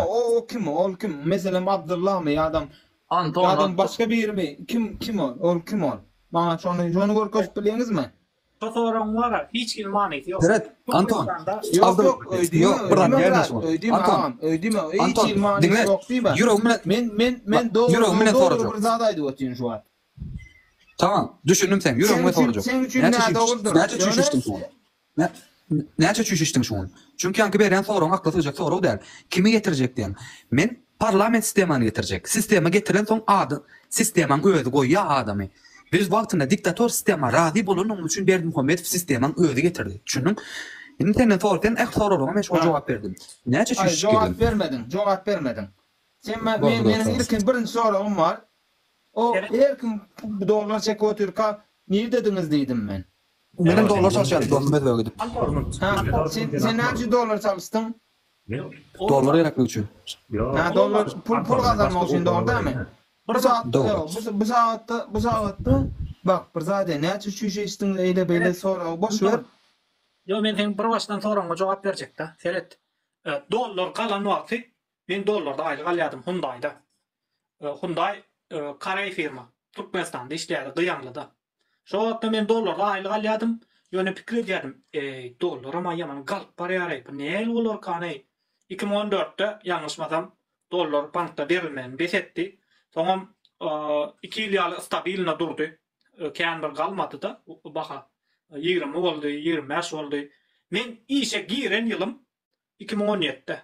G: O kim? Meselem Abdullahmy ýa-dam
B: Anton.
G: başga birimi? Kim o? O kim o? Bana şonu görkeşip bilýäňizmi?
A: Soran var, hiç ilmaniyeti yok.
F: Evet, Anton.
G: Yok,
F: Yok, bırak, yerleşme. Anton.
G: Öydüme, hiç
F: Anton,
G: ilmaniyeti
F: dinle.
G: yok diýme.
F: Yürü,
G: Men doğru
F: soracağım.
G: bir zat aýdyp ötýän şu an.
F: Tamam, düşündüm sen. Yüreğime soracağım.
G: Sen üçün näme doğrudur?
F: Näçe çüşüşdüm şu an? Näçe çüşüşdüm şu an? Çünkü anki beren soran aklatacak soru o der. Kimi getirecek diyen? Men parlament sistemini getirecek. Sistemi getiren son adı, sistemin öýüdi goýýa adamy. Biz wagtynda diktator sistema razy bolanok üçin Berdimuhammedow sistemin öýüdi getirdi. Düşündüm. İnternet sordan soralarıma men şol jogap berdim. Näçe çüşüş girdim?
G: Jogap bermedin. Sen menin ilkin birinci soragym var. O erkin dolar çek oturka niye dediniz dedim men.
F: Benim dolar çalışýan, dolar medwege gidip.
G: Sen näçe dolar çalıştın?
F: Dolar yaratmak üçin.
G: Ha, dolar pul kazanmak için doğru değil mi? Bu saatte bak bir zade näçe çüşüşdin eyle beyle soragy boş ver.
A: Yo, men sen bir başdan soranga jogap berjek da. Seret. Dollar kalan wagty men dollarda aylyk alýadym Hyundai'da. Hyundai Karay firma. Türkmenistanda işleýär, Gıyanlı'da. Şo wagtda men dollarda aylyk alýadym. Ýöne pikir edýärdim. Dollara ýaman galyp barýar. Bu näme bolar kany? 2014'te ýalňyşmasam dollar bankda berilmän besetdi. Soňam 2 ýyl ýaly stabilna durdy. Kändir galmady da baha 20 boldy, 25 boldy. Men işe giren ýylym 2017'te.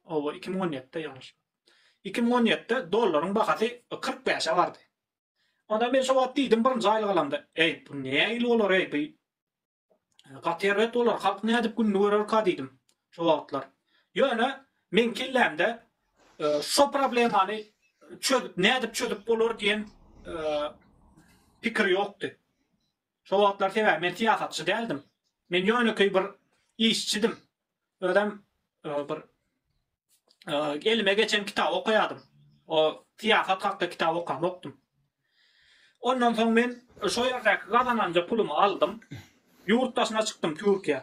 A: O 2017'te ýalňyş. 2017'te dollaryň bahasy 45'e bardy. Onda men şo wagt diýdim birinji aylyk alamda. Bu näme bolar bu? Gaterwet dolar halk nädip günni görer ka diýdim. Şo wagtlar. Ýöne men kellämde şo problemany çözüp bolar diýen pikir ýokdy. Şo wagtlar sebäp men siýasatçy däldim. Men ýöneköy bir işçidim. Ödem bir elime geçen kitap okuýardym. O siýasat hakda kitap okamokdum. Ondan soň men şo ýerdeki gazananja pulumy aldım. Ýurtdaşyna çykdym Türkiýe.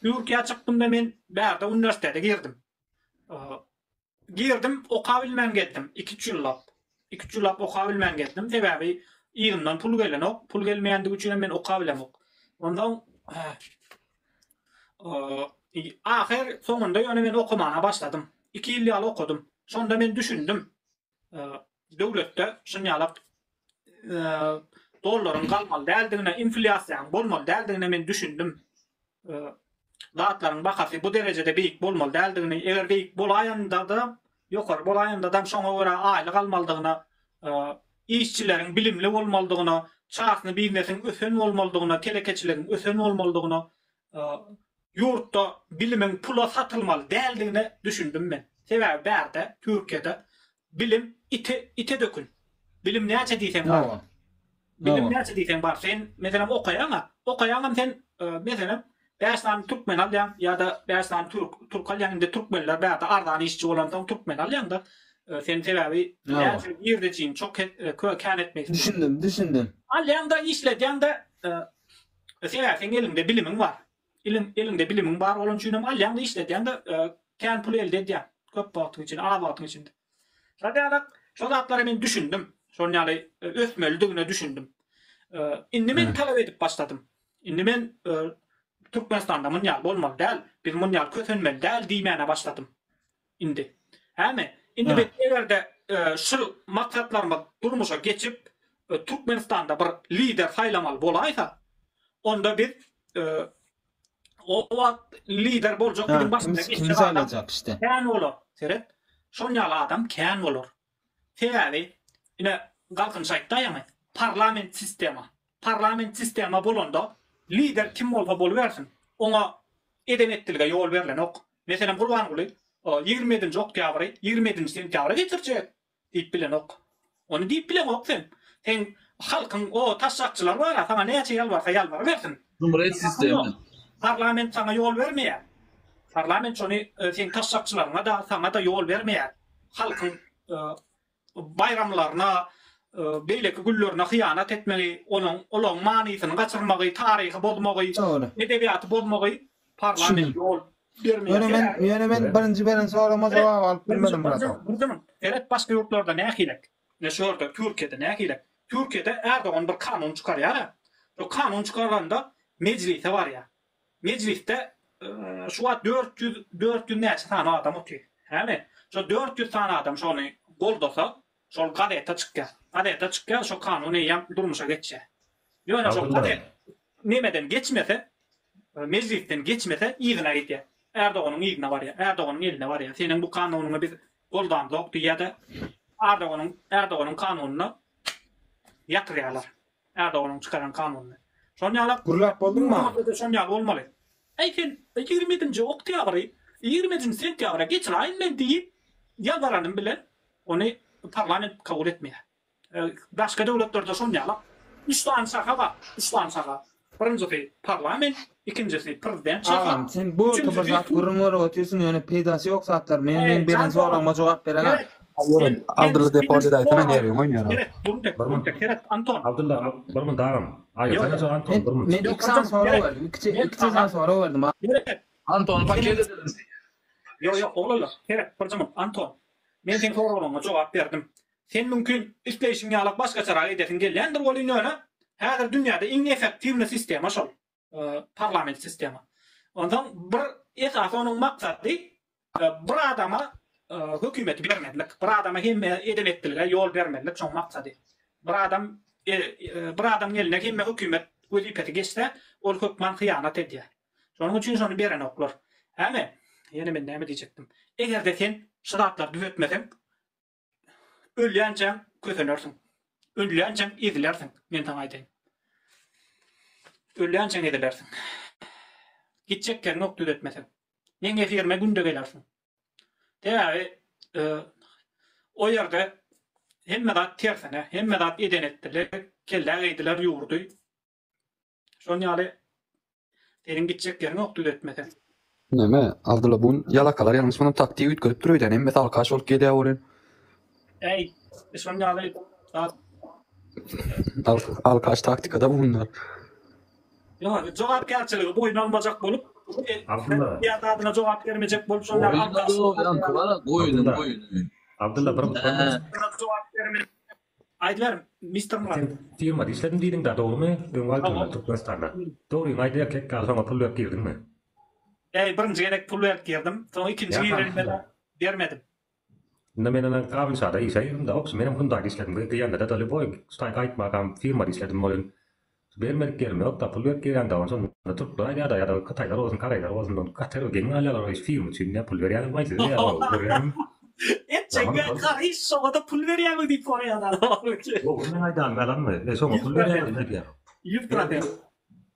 A: Türkiýe çykdym-da men bärde uniwersitete girdim. Okabilmän getdim 2 ýyllap. 2 ýyllap okabilmän getdim. Sebäbi ýygyňdan pul gelenok, pul gelmeýändigi üçin men okabilemok. Ondan ahir soňunda ýöne men okumana başladym. 2 ýyl ýaly okudum. Şonda men düşündüm. Döwletde şunýalak dollaryň galmaly däldigine, inflasiýaň bolmaly däldigine men düşündüm. Zatlaryň bahasy bu derejede beýik bolmaly däldigine, eger beýik bolaýanda da, ýokary bolaýanda da şoňa görä aýlyk almalydygyna, işçileriň bilimli bolmalydygyna, çaşny biznesiň ösen bolmalydygyna, telekeçiligiň ösen bolmalydygyna, ýurtda bilimiň pula satylmaly däldigine düşündüm men. Sebäbi bärde Türkiýede bilim ite dökün. Bilim näçe diýsen bar.
G: Bravo.
A: Bilim näçe diýsen bar. Sen meselem okaýaňa sen meselem 5 tane Türkmen alýan ýa-da 5 tane Türk alýan, indi Türkmenler bärde ardan işçi bolandan Türkmen alýan da sen sebäbi näçe ýerde jin çok kän etmek.
G: Düşündüm.
A: Alýan da işledýän de sebäbi sen elinde bilimiň bar. Elinde bilimiň bar bolan üçin alýan da işledýän de kän pul elde edýän. Köp wagtyň içinde, az wagtyň içinde. Şo zatlary men düşündüm. Şonýaly ösmeldügine düşündüm. Indi men talap edip başladym. Indi men Türkmenistanda munýal bolmaly däl, biz munýal kösenmeli däl diýmäne başladym. Indi. Häme, indi ben egerde şu maksatlarıma durmuşa geçip Türkmenistanda bir lider saylamaly bolaýsa, onda biz o lider boljak bizim başynda geçip
G: sayılacak işte.
A: kän bolar. Seret. Şonýaly adam kän bolar. Sebäbi ine galkynça aýtdaýamy. Parlament sistema bolanda lider kim bolsa boluversin. Ona edenettilge ýol berilen ok. Meselem Gurbanguly 20-nji oktýabry 20-nji sentýabra getirjek diýip bilen ok. Onu diýip bilen ok sen. Sen halkyň o taşşakçylar bar, sana näçe ýalbarsa ýalbar bersin.
B: Cumhuriyet sistemi.
A: Parlament sana ýol bermeýär. Parlament şonu sen taşşakçylaryna da sana da ýol bermeýär. Halkyň bayramlaryna, beýleki güllerine hyýanat etmegi, olaň manysyny gaçyrmagy, taryhy bozmagy, edebiýaty bozmagy parlament ýol bermeýär.
G: Ýöne men birinji sorama jogap alyp bilmedim Murat.
A: Evet, başga ýurtlarda nähilek? Şurada Türkiýede nähilek? Türkiýede Erdogan bir kanun çykarýar. O kanun çykarganda meclise bar ya. Mecliste şu wagt 400 näçe tane adam otyr. Häme? Şu 400 tane adam şonu goldasa, şol gadeta çykýar. Gadeta çykýar, şo kanuny ýam durmuşa geçýär. Ýöne şo gadet nemeden geçmese, meclisten geçmese ýygyna gitýär. Erdoganyň ýygyna bar ya, Erdoganyň eline bar ya. Senin bu kanunyny biz goldandyk diýýär. Erdoganyň kanunyny ýatyrýarlar. Erdoganyň çykaran kanunyny. Şonýaly
G: Gurlap bolduňmy?
A: Şonýaly bolmaly. Sen 20-nji oktýabry, 20-nji sentýabra geçirýän men diýip ýalbaranyň bilen onu parlament kabul etmeýär. Başga döwletlerde şonýaly 3 tane şaka bar. 3 tane şaka. Birinjisi parlament, ikincisi prezident şaka.
G: Ağam, sen bu topazat gurumları otyrsun, ýöne peýdasy ýok zatlar. Men beren sorama jogap berelem.
F: Aldırlı depoda da aytana nereye oynayar?
A: Evet, Durmuş, Anton.
C: Abdullah, bir darım. Ayol, sen Anton,
G: Men iki san soru verdim. İki san soru verdim.
B: Anton paket edelim.
A: Yok, oğlum. Evet, pardon, Anton. Men sen sorularına jogap berdim. Sen mümkün işleýişiň ýalyk başga çara edesin gelýändir bolýan öňe. Häzir dünýäde iň effektiwni sistema şol. Parlament sistema. Ondan bir esas onuň maksady bir adama hökümet bermedlik, bir adama hemme edenettilge ýol bermedlik şoň maksady. Bir adam eline hemme hökümet wezipeti geçse, ol hökman hyýanat edýär. Şonuň üçin şonu beren oklar. Häme, ýene men näme diýjekdim? Egerde sen şartlar düzeltmesen, ölýänçe kösenersiň. Ölýänçe izlersiň, men taň aýdaýyn. Ölýänçe izlersiň. Gitjek yer nok düzeltmesen. Ýeňe firme günde gelersiň. Täze o ýerde hemme zat tersine, hemme zat edenetdiler, kelläg eýdiler ýurdy. Şonýaly senin gitjek ýeriň ok düzeltmesen.
F: Neme? Abdullah bun ýalakalar ýalňyş muny taktiği ütkürip durýar. Hem mesal kaş bolup gedýär bolen.
A: Şonýaly
F: Alkaş taktikada bunlar.
A: Ýa, jogapkärçiligi boýnalmajak bolup,
C: Abdullah.
A: ýa-da adyna jogap bermejek bolup şonýaly
C: Abdullah, bir
A: jogap bermejek. Aýdlar, Mr. Murat.
C: firma işledim diýdiň da dogrymy? Öňe Türkmenistanda. Dogry aýdýar kek galsaňa pul berip girdingmi?
A: Birinji gerek pul berip girdim, soň ikinji ýerine bermedim.
C: Unda menen kabin sada iyi sayım da ops menem kundaydı işledim. Gıyanda da dalı boy. Stay kayıt makam firma işledim olun. Vermedik gelme yok da pul verip gelen de ondan sonra Türkler ya da Kıtaylar olsun Karaylar olsun Katar gelin alalar iş firma için ne pul veriyor vay size ya
A: Etçek hiç soğada pul veriyor mu deyip oraya da.
C: o ne aydan melan mı sonra pul veriyor ne diyor
A: Yuftra diyor.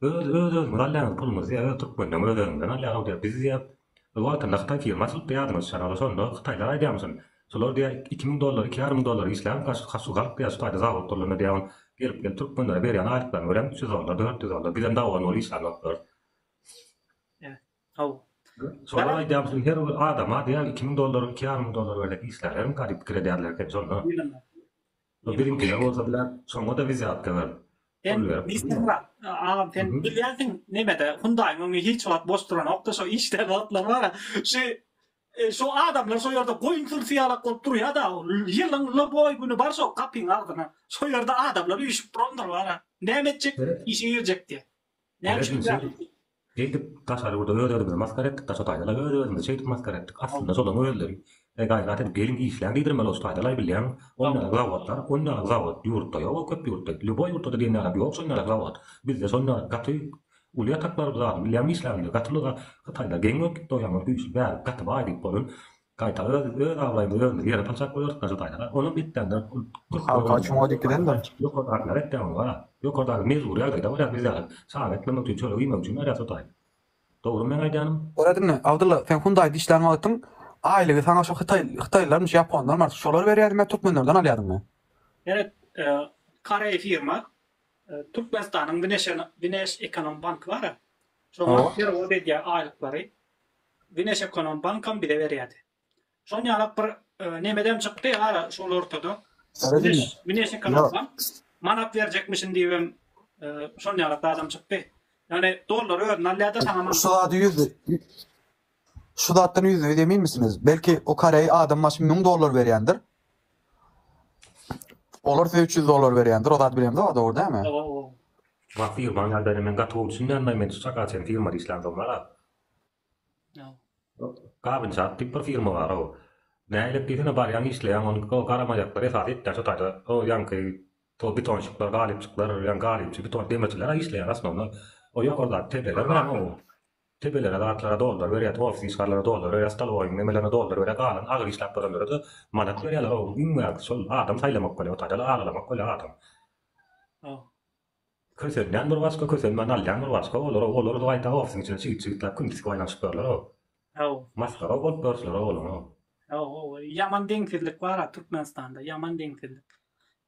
C: öyle mulallan pulumuz ya Türk benden öyle ben Allah diyor biz ya Zaten Kıtay firması tutuyordunuz sana sonra Kıtaylar aydamsın. Solar diye $2000, $2,000 İslam kasu kalk diye tutaydı zavut dolarına diye gelip Türk bunlara veriyor ayetler öğren $300, $400 bizim de olan oluyor İslam var.
A: Evet. Havu.
C: Sonra aydamsın her adama diye $2000, $2,000 öyle İslam'ın garip kredilerler sonra. Birinci olsa bile sonra da vize hakkı var.
A: Bizden var. Ağam sen biliyorsun nemede Hyundai'nın hiç vaat boş duran okta so işte vaatlar var. Şu adamlar so yerde koyun fırfiyala kolup duruyor da yılın boy günü var so kapın ardına. So yerde adamlar işip durumdur var. Ne edecek? İşe girecek diye. Ne yapacak?
C: Gidip taşları burada öyle maskara ettik taş atayla öyle şey maskara ettik. Aslında solan öyle. Gayet gelin işleyen lidermeli olsun aydalar bilen. Onlar gavatlar, onlar gavat yurtta yok, köp yurtta. Lüboy yurtta da diyenler yok, sonra gavat. Biz de sonra katı uliya taklar da bilen işleyen katılı katayla gengök doyamı güç ver katı baydık bolun. Gayet öyle avlayım öyle bir yere palçak koyuyor taş atayla. Onun bitten de
F: Kaçma dikden de.
C: yok orada retten var. Yok orada mezur ya da var bize. Sağlıklı mı tüçör uyumak için arası atay. Doğru mu aydanım?
F: Öğrendin mi? Abdullah sen Hyundai dişlerini aldın. Ailegi sana şu Xitaylarmış, Japonlar artık şolar verýärdim, ben Türkmenlerden alýardym.
A: Evet, Kare firma Türkmenistan'ın Güneş Ekonom Bank var. Sonra bir o dedi aylıkları Güneş Ekonom Bank'ın bir de verýärdi. Sonra alıp bir nemeden çıktı ara şol ortada. Güneş Ekonom Bank manap verecekmişin diýip sonra alıp adam çıktı. Yani dolar öğren alýarda sana
F: Şu zatdan yüzde emin misiniz? Belki o kareyi adam başı $1000 verýändir. Olar $300 verýändir. O zat bilemdi o doğru değil mi?
C: Bak firman ya benim gatı düşünden men tutsak sen firma İslam'da var. Kabin saat bir firma var o. Näile birine bar yang işleyen onu karamayakları saat taşı tayda o yankı to betonçuklar galipçikler yan galipçi beton demirciler işleyen aslında o yok orada tepeler var o. Tepelere dağıtlara dolar veriyor, ofis işgallara dolar veriyor, stal oyun memelene dolar veriyor, kalan ağır işleplerin veriyor, manat veriyorlar o bilmiyor, sol adam saylamak böyle, otayla ağlamak böyle adam. Kösenden bir vaska, kösenden alyan bir vaska, olur da ayta ofisin içine çiğitler, kundis koylan süperler o. Maskara o, börsler o.
A: Yaman denklik var Türkmenistan'da, yaman denklik.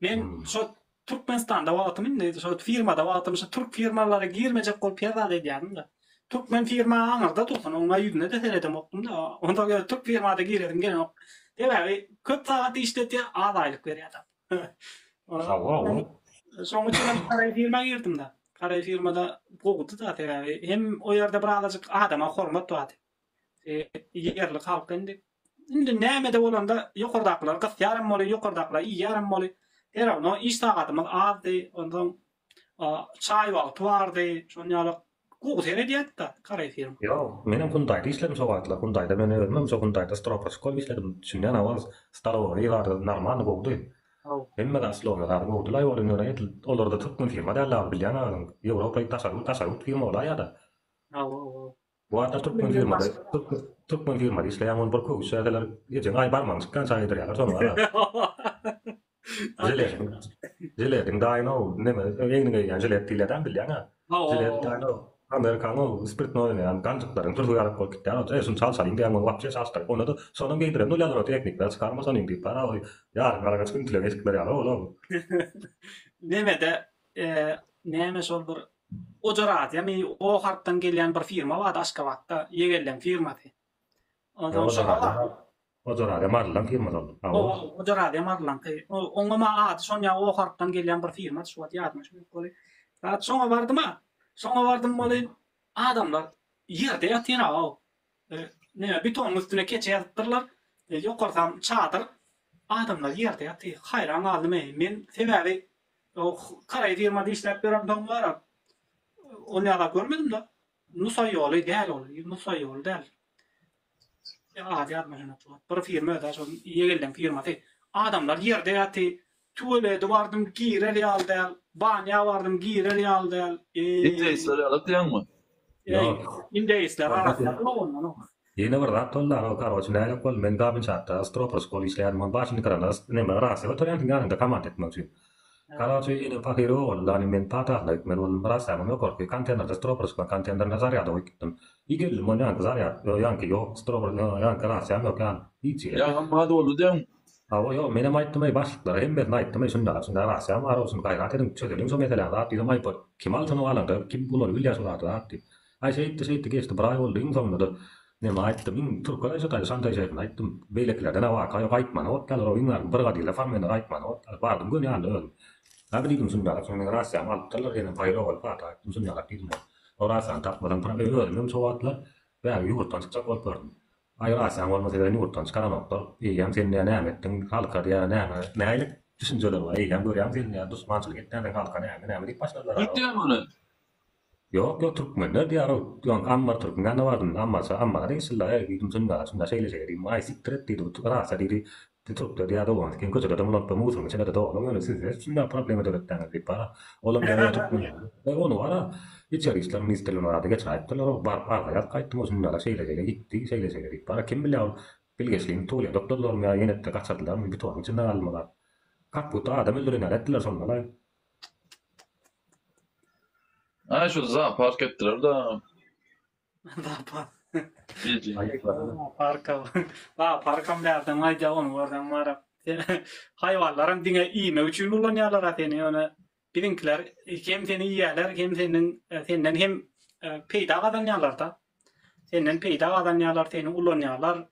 A: Men şu Türkmenistan'da vaatımın, şu firmada vaatım, şu Türk firmalara girmeyecek kol piyada ediyordum da. Türkmen firma anırda tutun, ona yüzüne de seyredem oktum da. Onda göre Türk firmada giredim gene ok. Demek köp saat işletiyor, az aylık veriyor adam.
C: Sağ ol.
A: Sonra ben Kare firma girdim da. Kare firmada boğdu da tabii. Hem o yerde birazcık adama hormat vardı. Yerlik halk indi. Şimdi näme de olanda yukarıdakiler, kız yarım molu, yukarıdakiler iyi yarım molu. Herhalde iş saatimiz azdı, ondan çay vakti vardı, sonra Kuusi diýät da Kare firma.
C: Yo, menem Hyundai'da işledim soğatla. Hyundai'da men ölmem, so Hyundai'da Stropaskol işledim. Şundan avaz Starovo'yu vardı, normal boldu. Hemme da slogalar boldu. Lay boldu, olar da Türkmen firma derler bilýän adam. Ýewropy tasarruf firma olar da. Bu arada Türkmen firma işleyen on bir kuğu şeyler geçen ay barman çıkan sayıdır ya sonra var. Jiletin dayno ne mi? Yani jilet dileden bilýän ha. Jilet dayno. Amerikanı spiritno ne kancıkların turduyarak kol gitti. Esun salsalin diye mon vapçı salstar. Onu da sonra giydiren uladro teknikler çıkarmasan indi para o. Ya galaga sıkıntılı eskler ya oğlum.
A: Nemede näme şol bir ojarat yani o harttan gelýän bir firma var Aşgabatda ýegellen firma di. Ondan sonra
C: ojarat marlan firma oldu.
A: Ojarat marlan. Oňa ma ad soňa o harttan gelýän bir firma şu wat ýatmış bolýar. Rat soňa bardyma? Sonra vardım böyle adamlar yerde yatıyor o. Ne beton üstüne keçe yatırlar. Yukarıdan çadır. Adamlar yerde yatıyor. Hayran aldım men sebebi o Kare firmada işlep beren adam var. Onu da görmedim de. Nusa yolu değil o. Nusa yolu değil. adi atmaşına tuvat. Bir firma da son iyi gelen firma te. Adamlar yerde yatı. Tuvalete vardım gireli aldı. Banya vardım gireli aldı.
B: İnteisleri alıp diyen mi?
A: İndeisler arasında onu.
C: Yine var da tolla o karo için ne kol men gabin chatta stropos kol işler man başını karana ne merase o toyan tingan da kamat etmek için. Karo için yine fakiro wala ni men pata like men wal merasa man kor ke kanten da stropos kan kanten da nazar ya do ikten. İgil mon yan nazar ya yan ki yo stropos yan karasa am kan hiç
B: Ya ama hadi oldu diyen.
C: Ava yo mena maittamai başlıkları hem ben maittamai sunna rasa am arosun kayraterin çözelim so mesela da di mai pot kimal tono alanda kim bulor vilja so da ai seitte kestä bra oldu insomna da ne maittam turkola jotain santai se maittam veilekillä tänä vaaka jo kaikman ot täällä ingar bergadilla fammen kaikman ot vaadum kun yan öl abri kun sunna sun rasa am al täällä rena pairo wal pata kun sunna la tidmo orasa antap madan pra öl nem so atla bää juurtan sakol pörn ai rasa am wal madan juurtan skaranottor ei jam sen ja nämet den halkar ja näille düşünceler ei jam görjam sen ja dusmançılık etten halkar näme dipaslar
B: Gitti mi onu?
C: Yo Türkmenler diğer yang ammar Türkmen ne vardı ammar reisilla ei sunna seile di mai sikretti tu rasa di Türkler diğer doğan ken koca da mulan pamusun sen da doğan öyle siz sunna problemi de betten di para olam ya Türkmen onu vara içerisler ministerler var da geçaytlar var hayat kayıtmı sunna seile gitti seile di para kim bilir bilgeçliğin tuğla doktorlar mı yine de kaçardılar mı bir tuhaf için almalar kakbuta adam öldürüne ettiler sonralar.
B: Ha şu za park ettiler da.
A: Dapa.
B: İyice.
A: Parka. Parkam derdim ayca onu oradan var. Hayvanlarım dine iyime üçün kullanıyorlar ateni ona. Bizimkiler hem seni yiyorlar hem senden hem peyda kazanıyorlar da. Senden peyda kazanıyorlar seni kullanıyorlar.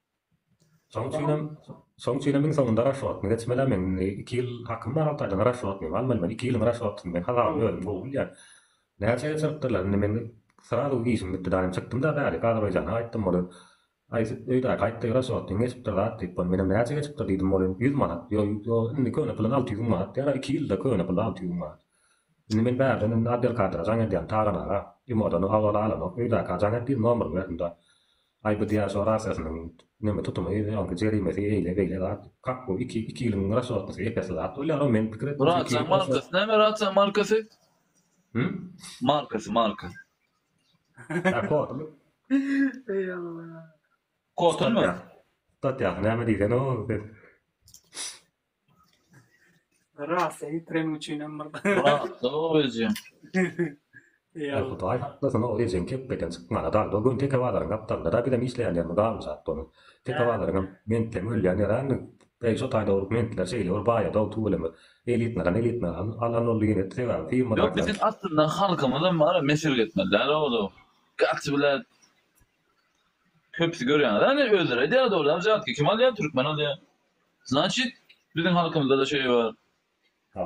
C: Sonuçta sonunda raşot mi geçmeli men 2 yıl hakkımda altaydan raşot mi var men 2 yıl raşot men hazar öyle bu ya. Näçe çarptılar men sıra da giysim bitti daim çıktım da bari Azerbaycan'a aittim onu. Ay öyle kayıtta raşot geçip de tipon men näçe geçip de dedim onu 100 manat yo inni köne plan 600 manat ya 2 yılda köne plan 600 manat. Men bärden adel kadra jangen dian tagana imodan awala ala öyle kadra bir numara verdim ai bedia so rasasnan nemme tutuma ei onko jeri me ei veile da kakko iki yılın rasot se ekasla to la men fikret
B: Ratsa markası. Ne mi Ratsa markası? Markası.
C: D'accord.
B: Kotun mu?
C: Tatya ne me dice no.
A: Rasayı tren uçuyla burada.
B: Ratsa o özü.
C: Ja, mutta aivan sanoo olisin keppeten ngana da do gun teka vadar ngaptan da pida misleän ja ngam satton. Teka vadar ngam mentle muljan ja ran ei sotain do mentler seili or baaja do tuulema. Elitna alla no liin et seva firma da.
B: Yok bizim aslında halkımızın var meşhur etmediler oğlum. Kaç bile köpsü görüyorlar. Hani öldüre diye doğru. Zaten ki Kemal ya Türkmen ol ya. Значит bizim halkımızda da şey var.
C: Ha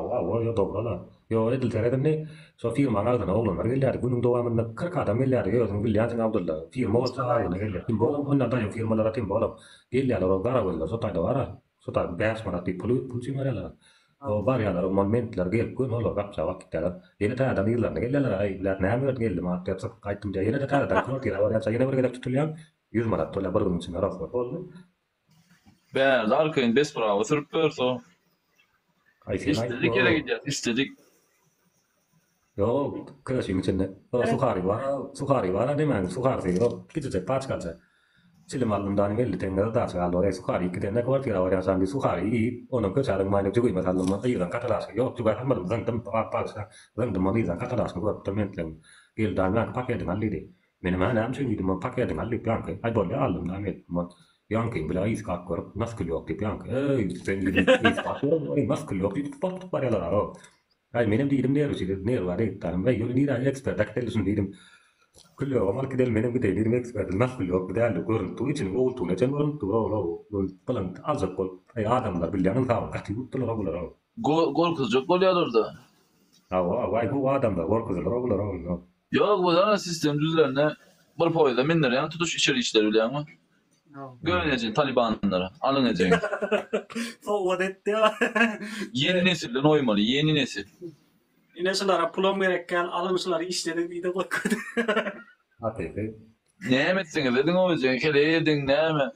C: yo dobro la. Yo edil tereden ne so firma ngaudan oğlum var geldi bunun doğamında 40 adam geldi yo sun bilyan Abdullah firma olsa ne geldi. Tim bolam onna da yo firmalara tim bolam. Geldi ala gara wala so tay dawara. So tay bas mana ti pulsi marala. O var ya la momentler gel kun olo gapsa vakitler. Yine ta adam yıllar geldiler ay bilat namet geldi ma tepsa kaytım diye yine ta da kor tira var ya yine bir tutulyan 100 manat tola bargun için araf oldu.
B: Ben arkayın bes bravo sürüp so.
C: Ay
B: İstedik yere gideceğiz. İstedik.
C: Yo, 그것이 미쳤네. 수카리 와라 되면 수카리 기저제 빠치가자. 실마는다는 게 리텐가 다서 알로에 수카리 그때 내가 어디라 와야 산디 수카리 오늘 그 자랑 많이 주고 이만 살로 뭐 이런 카타라스 요 주가 한 번도 좀 빠빠서 좀 많이 카타라스 그거 때문에 길 다나 파켓 갈리데 맨만 남친 이도 뭐 파켓 갈리 뿅게 아이 벌레 알름 나메 뭐 Yankin bile iz kakor nasıl yok tip yank. Sen gidin iz kakor nasıl yok tip pat paralar o. Ay benim dedim ne var ettim ve yolu nira expert aktelsun dedim. Kullu amal kidel benim gidin dedim expert nasıl yok bidal görün tu için o tu ne canım tu o falan azak kol ay adamlar bilyanın kav kati tuttular o.
B: Gol kızcak gol ya orada.
C: Vay bu adamlar gol kızlar o.
B: Yok bu da sistem düzlerine bir poyda minler yani tutuş içeri işler öyle ama. Görüneceksin Talibanlara, alınacaksın.
A: O adet ya.
B: Yeni nesilden oymalı, yeni nesil.
A: İneşilere pulum gerekken alımsıları işledik diye de bakıyordu.
C: Hadi.
B: Ne emetsiniz dedin o yüzden, kele yedin ne eme.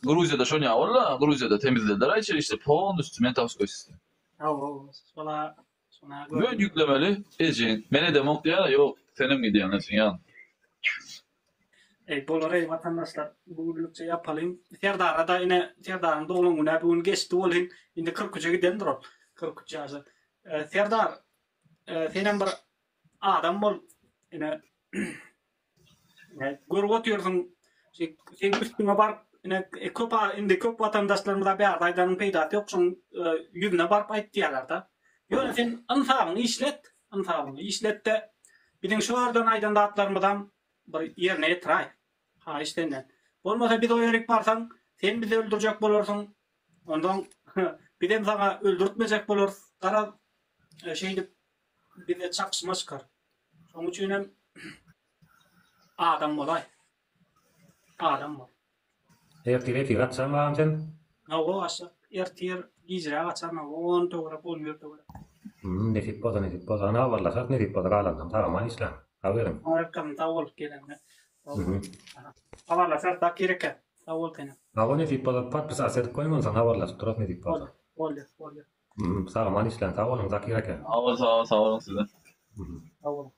B: Gruziýada şoňa bolla, Gruziýada temizlediler aýçy işte pon üstü metaskop sistemi.
A: Sona
B: Böyle yüklemeli, ejin. Mene de mok diýär, ýok, senem gidiýän sen ýan.
A: Bolary vatandaşlar bugünlükçe yapalım. Serdara da yine Serdar'ın doğum günü bugün geçti olun. Indi 43'e gidendir ol. 43 yaşa. Serdar senin bir adam bol. Yine görüp oturuyorsun. Sen üstüne bar yine köp vatandaşlarımıza bir adaydan peydat yoksun yüzüne barıp aýtdylar da. Ýöne sen anfağını işlet de bizim şu oradan aydan dağıtlarımızdan bir yerine yetiray. Ha işte. Olmasa bir de o yerik barsan sen bizi öldürecek bolursun. Ondan bir de sana öldürtmeyecek bolur. Kara şeydi bize çakışma çıkar. Onun için hem adam olay. Adam ol.
C: Ertire atsan var sen.
A: O aşağı ertir gizre açarma. On doğru olmuyor doğru.
C: Ne tip poza ne varla sat ne tip poza kalan tamam islam. Haberim.
A: Arkam tavol gelen. Havarla sert da kireke. Tavol tane.
C: Hava ne tip poza pat pisa set koymun sana havarla turat ne tip poza.
A: Oldu.
C: Sağ islam tavolun zakireke.
B: Sağ olun size.
A: Tavol.